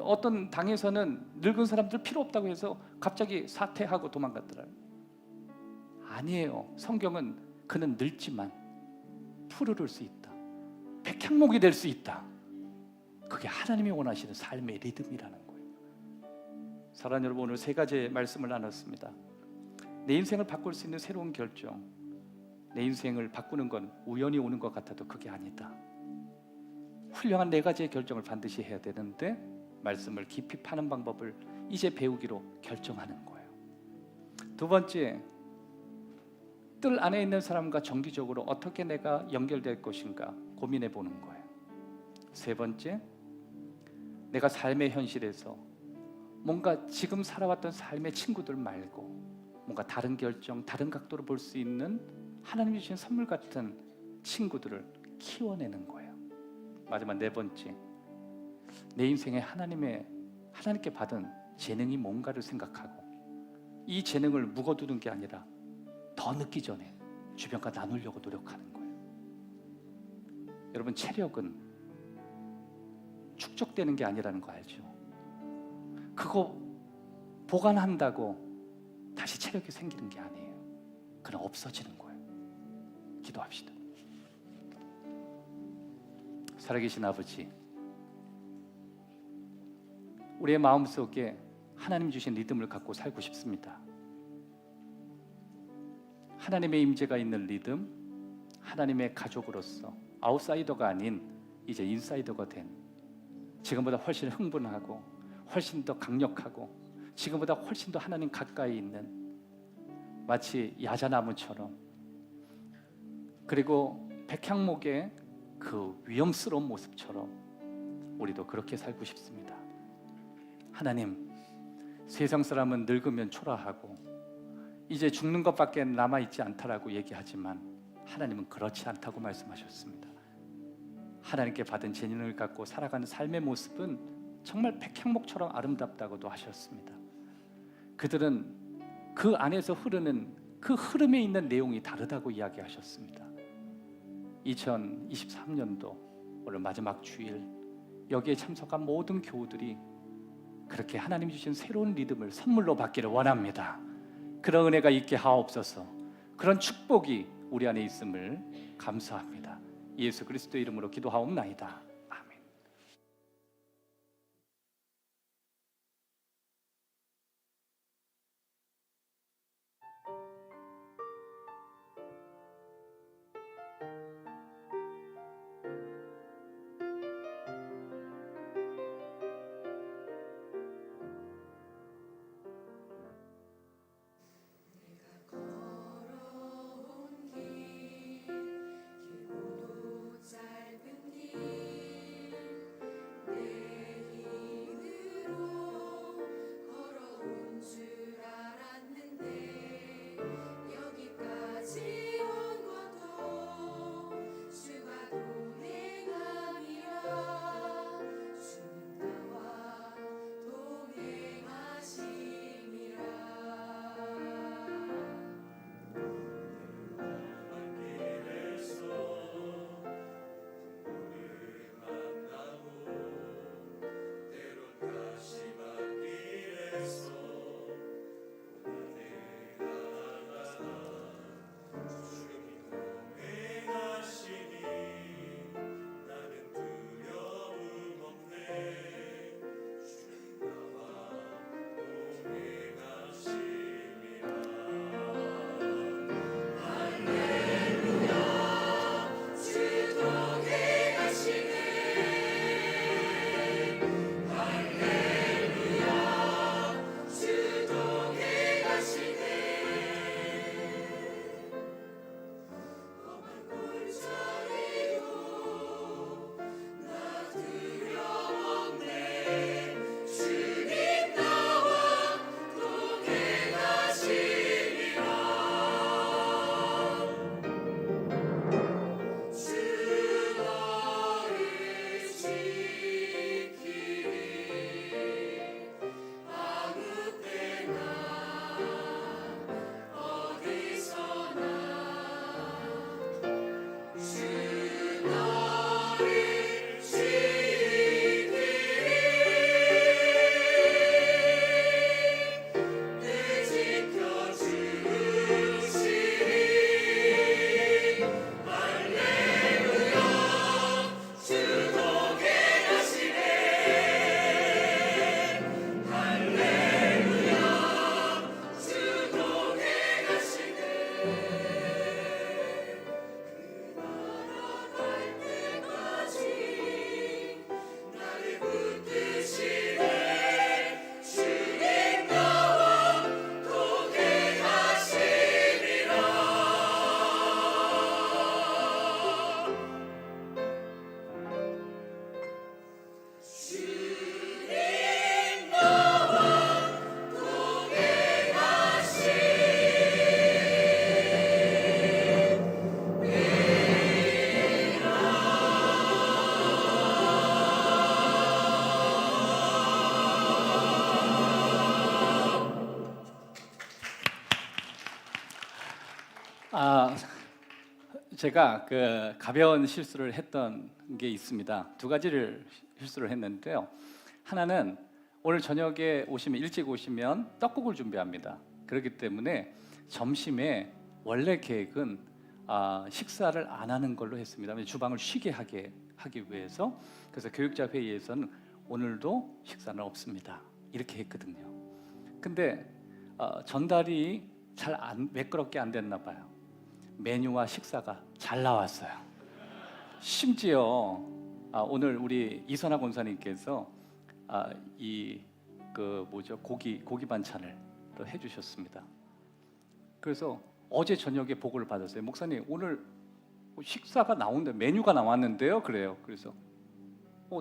어떤 당에서는 늙은 사람들 필요 없다고 해서 갑자기 사퇴하고 도망갔더라고요. 아니에요. 성경은 그는 늙지만 푸르를 수 있다, 백향목이 될 수 있다. 그게 하나님이 원하시는 삶의 리듬이라는 거예요. 사랑하는 여러분, 오늘 세 가지 말씀을 나눴습니다. 내 인생을 바꿀 수 있는 새로운 결정, 내 인생을 바꾸는 건 우연히 오는 것 같아도 그게 아니다. 훌륭한 네 가지의 결정을 반드시 해야 되는데 말씀을 깊이 파는 방법을 이제 배우기로 결정하는 거예요. 두 번째, 뜰 안에 있는 사람과 정기적으로 어떻게 내가 연결될 것인가 고민해 보는 거예요. 세 번째, 내가 삶의 현실에서 뭔가 지금 살아왔던 삶의 친구들 말고 뭔가 다른 결정, 다른 각도로 볼 수 있는 하나님이 주신 선물 같은 친구들을 키워내는 거예요. 마지막 네 번째, 내 인생에 하나님께 받은 재능이 뭔가를 생각하고 이 재능을 묵어두는 게 아니라 더 늦기 전에 주변과 나누려고 노력하는 거예요. 여러분, 체력은 축적되는 게 아니라는 거 알죠? 그거 보관한다고 다시 체력이 생기는 게 아니에요. 그냥 없어지는 거예요. 기도합시다. 살아계신 아버지, 우리의 마음속에 하나님 주신 리듬을 갖고 살고 싶습니다. 하나님의 임재가 있는 리듬, 하나님의 가족으로서 아웃사이더가 아닌 이제 인사이더가 된, 지금보다 훨씬 흥분하고 훨씬 더 강력하고 지금보다 훨씬 더 하나님 가까이 있는 마치 야자나무처럼, 그리고 백향목의 그 위험스러운 모습처럼 우리도 그렇게 살고 싶습니다. 하나님, 세상 사람은 늙으면 초라하고 이제 죽는 것밖에 남아있지 않다라고 얘기하지만 하나님은 그렇지 않다고 말씀하셨습니다. 하나님께 받은 재능을 갖고 살아가는 삶의 모습은 정말 백향목처럼 아름답다고도 하셨습니다. 그들은 그 안에서 흐르는 그 흐름에 있는 내용이 다르다고 이야기하셨습니다. 2023년도 오늘 마지막 주일 여기에 참석한 모든 교우들이 그렇게 하나님 주신 새로운 리듬을 선물로 받기를 원합니다. 그런 은혜가 있게 하옵소서. 그런 축복이 우리 안에 있음을 감사합니다. 예수 그리스도의 이름으로 기도하옵나이다. 걸어온 길, 길고도 짧은 길 제가 그 가벼운 실수를 했던 게 있습니다. 두 가지를 실수를 했는데요. 하나는 오늘 저녁에 오시면 일찍 오시면 떡국을 준비합니다. 그렇기 때문에 점심에 원래 계획은 식사를 안 하는 걸로 했습니다. 주방을 쉬게 하기 위해서. 그래서 교육자 회의에서는 오늘도 식사는 없습니다. 이렇게 했거든요. 근데 전달이 매끄럽게 안 됐나 봐요. 메뉴와 식사가 잘 나왔어요. 심지어 오늘 우리 이선아 권사님께서 고기 반찬을 또 해주셨습니다. 그래서 어제 저녁에 보고를 받았어요. 목사님, 오늘 식사가 나오는데 메뉴가 나왔는데요. 그래요. 그래서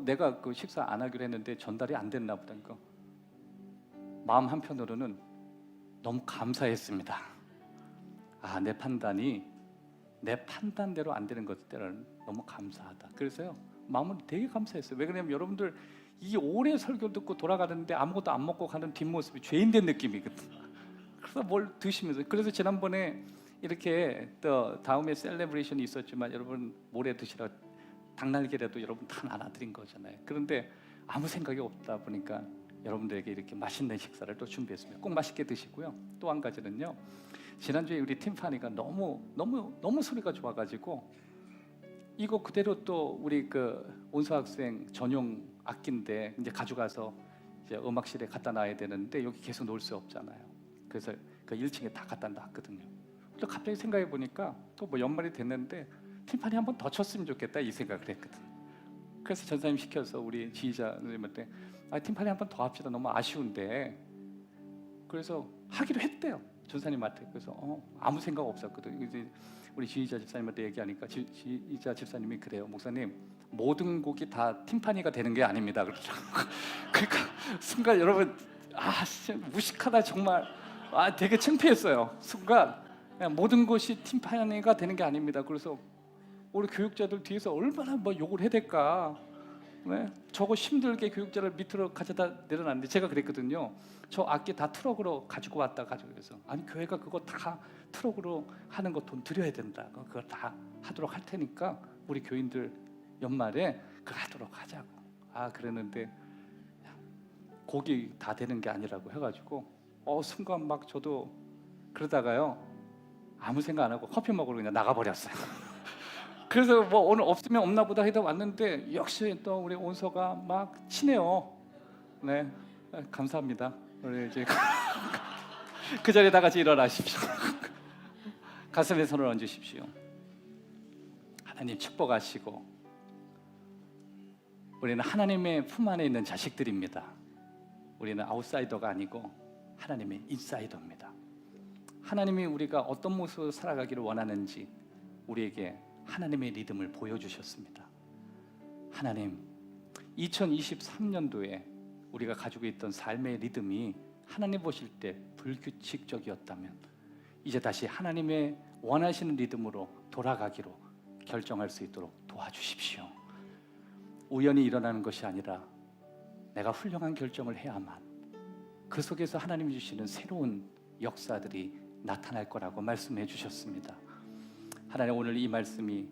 내가 그 식사 안 하기로 했는데 전달이 안 됐나 보다니까 마음 한편으로는 너무 감사했습니다. 내 판단대로 안 되는 것들은 너무 감사하다. 그래서요, 마음은 되게 감사했어요. 왜 그러냐면 여러분들 이 오래 설교 듣고 돌아가는데 아무것도 안 먹고 가는 뒷모습이 죄인된 느낌이거든요. 그래서 뭘 드시면서, 그래서 지난번에 이렇게 또 다음에 셀레브레이션이 있었지만 여러분 모레 드시라 닭날개라도 여러분 다 나눠드린 거잖아요. 그런데 아무 생각이 없다 보니까 여러분들에게 이렇게 맛있는 식사를 또 준비했습니다. 꼭 맛있게 드시고요. 또 한 가지는요, 지난주에 우리 팀파니가 너무 소리가 좋아가지고 이거 그대로 또 우리 그 온서 학생 전용 악기인데 이제 가져가서 이제 음악실에 갖다 놔야 되는데 여기 계속 놓을 수 없잖아요. 그래서 그 1층에 다 갖다 놨거든요. 또 갑자기 생각해 보니까 또 뭐 연말이 됐는데 팀파니 한 번 더 쳤으면 좋겠다 이 생각을 했거든. 그래서 전사님 시켜서 우리 지휘자 선생님한테 팀파니 한 번 더 합시다. 너무 아쉬운데. 그래서 하기로 했대요. 전사님한테. 그래서 아무 생각 없었거든. 이제 우리 지휘자 집사님한테 얘기하니까 지휘자 집사님이 그래요. 목사님, 모든 곡이 다 팀파니가 되는 게 아닙니다. 그러더라고요. 그러니까 순간 여러분 진짜 무식하다 정말. 되게 창피했어요. 순간 모든 것이 팀파니가 되는 게 아닙니다. 그래서 우리 교육자들 뒤에서 얼마나 욕을 해야 될까. 네? 저거 힘들게 교육자를 밑으로 가져다 내려놨는데 제가 그랬거든요. 저 악기 다 트럭으로 가지고 왔다 그래서 아니 교회가 그거 다 트럭으로 하는 거 돈 들여야 된다. 그거 다 하도록 할 테니까 우리 교인들 연말에 그거 하도록 하자고. 그랬는데 곡이 다 되는 게 아니라고 해가지고 순간 막 저도 그러다가요 아무 생각 안 하고 커피 먹으러 그냥 나가버렸어요. 그래서 뭐 오늘 없으면 없나 보다 해다 왔는데 역시 또 우리 온서가 막 치네요. 네, 감사합니다. 우리 이제 그 자리에 다 같이 일어나십시오. 가슴에 손을 얹으십시오. 하나님 축복하시고, 우리는 하나님의 품 안에 있는 자식들입니다. 우리는 아웃사이더가 아니고 하나님의 인사이더입니다. 하나님이 우리가 어떤 모습으로 살아가기를 원하는지 우리에게 하나님의 리듬을 보여주셨습니다. 하나님, 2023년도에 우리가 가지고 있던 삶의 리듬이 하나님 보실 때 불규칙적이었다면 이제 다시 하나님의 원하시는 리듬으로 돌아가기로 결정할 수 있도록 도와주십시오. 우연히 일어나는 것이 아니라 내가 훌륭한 결정을 해야만 그 속에서 하나님이 주시는 새로운 역사들이 나타날 거라고 말씀해 주셨습니다. 하나님, 오늘 이 말씀이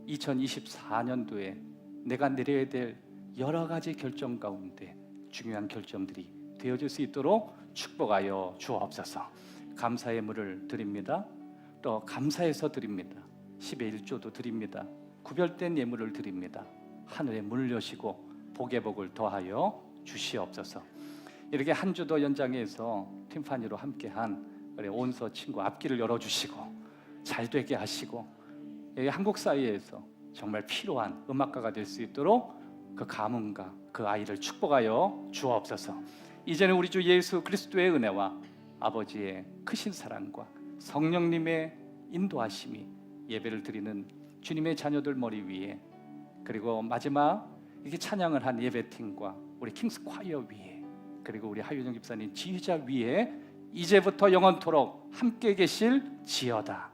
2024년도에 내가 내려야 될 여러 가지 결정 가운데 중요한 결정들이 되어질 수 있도록 축복하여 주옵소서. 감사의 물을 드립니다. 또 감사해서 드립니다. 10의 1조도 드립니다. 구별된 예물을 드립니다. 하늘의 문을 여시고 복의 복을 더하여 주시옵소서. 이렇게 한 주도 연장해서 팀파니로 함께한 우리 온서 친구 앞길을 열어주시고 잘 되게 하시고 한국 사회에서 정말 필요한 음악가가 될 수 있도록 그 가문과 그 아이를 축복하여 주옵소서. 이제는 우리 주 예수 그리스도의 은혜와 아버지의 크신 사랑과 성령님의 인도하심이 예배를 드리는 주님의 자녀들 머리 위에, 그리고 마지막 이렇게 찬양을 한 예배팀과 우리 킹스 콰이어 위에, 그리고 우리 하윤영 집사님 지휘자 위에 이제부터 영원토록 함께 계실지어다.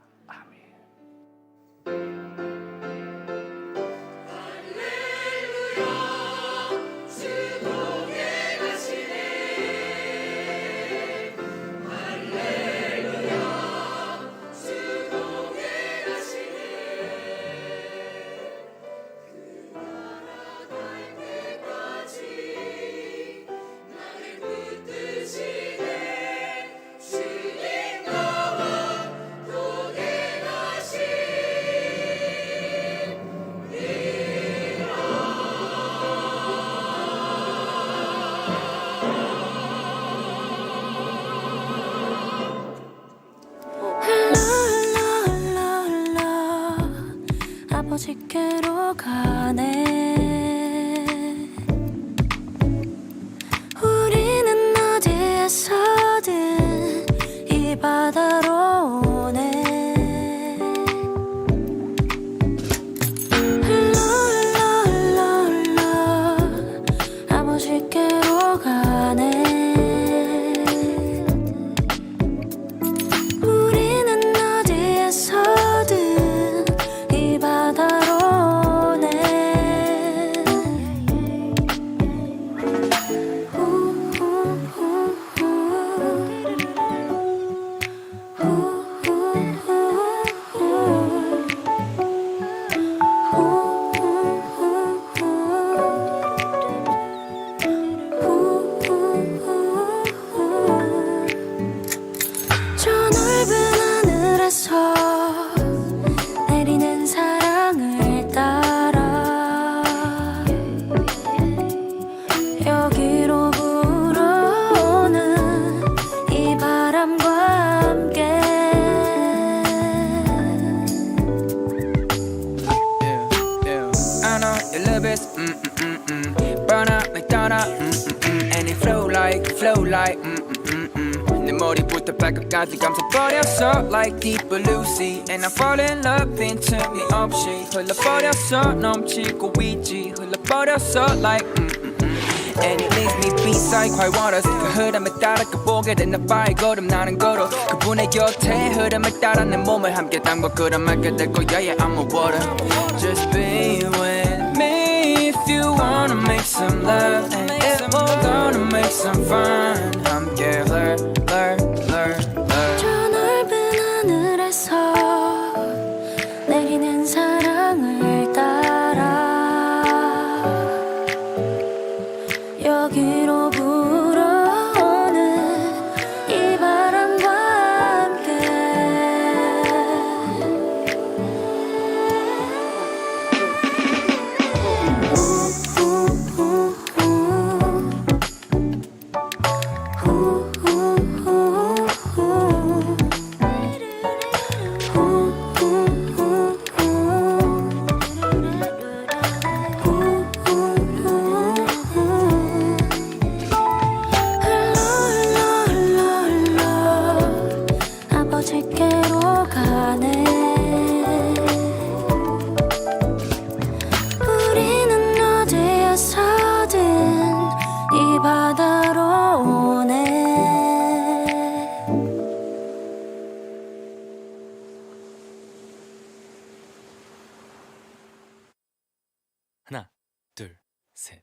아버지께로 가네. 우리는 어디에서든 이 바다로 오네. 흘러 흘러 흘러 흘러 아버지께로 가네. 우리는 어디에서든 이 바다로 오네. 저 넓은 하늘에서 내리는 사랑을 따라 여기로 불어오는 이 바람과 함께. I know you love it, burn up like donut, and it flow like, 내 머리부터 발끝까지 감싸버렸어 like deep blue sea, and I fall in love 빈틈이 없이 흘러버렸어. 넘치고 있지 흘러버렸어 like and it leaves me beside quiet waters. 그 흐름에 따라 그 보게 된 나 발걸음 나는 걸어 그분의 곁에 흐름을 따라 내 몸을 함께 담궈 그럼 알게 될 거야. Yeah, I'm a water. Just be with me if you wanna make some love, and if we're gonna make some fun 함께 learn. 저 넓은 하늘에서 내리는 사랑을 따라 여기로 불어오는 이 바람과 함께. 아버지께로 가네. 우리는 어디에서든 이 바다로 오네. 하나, 둘, 셋.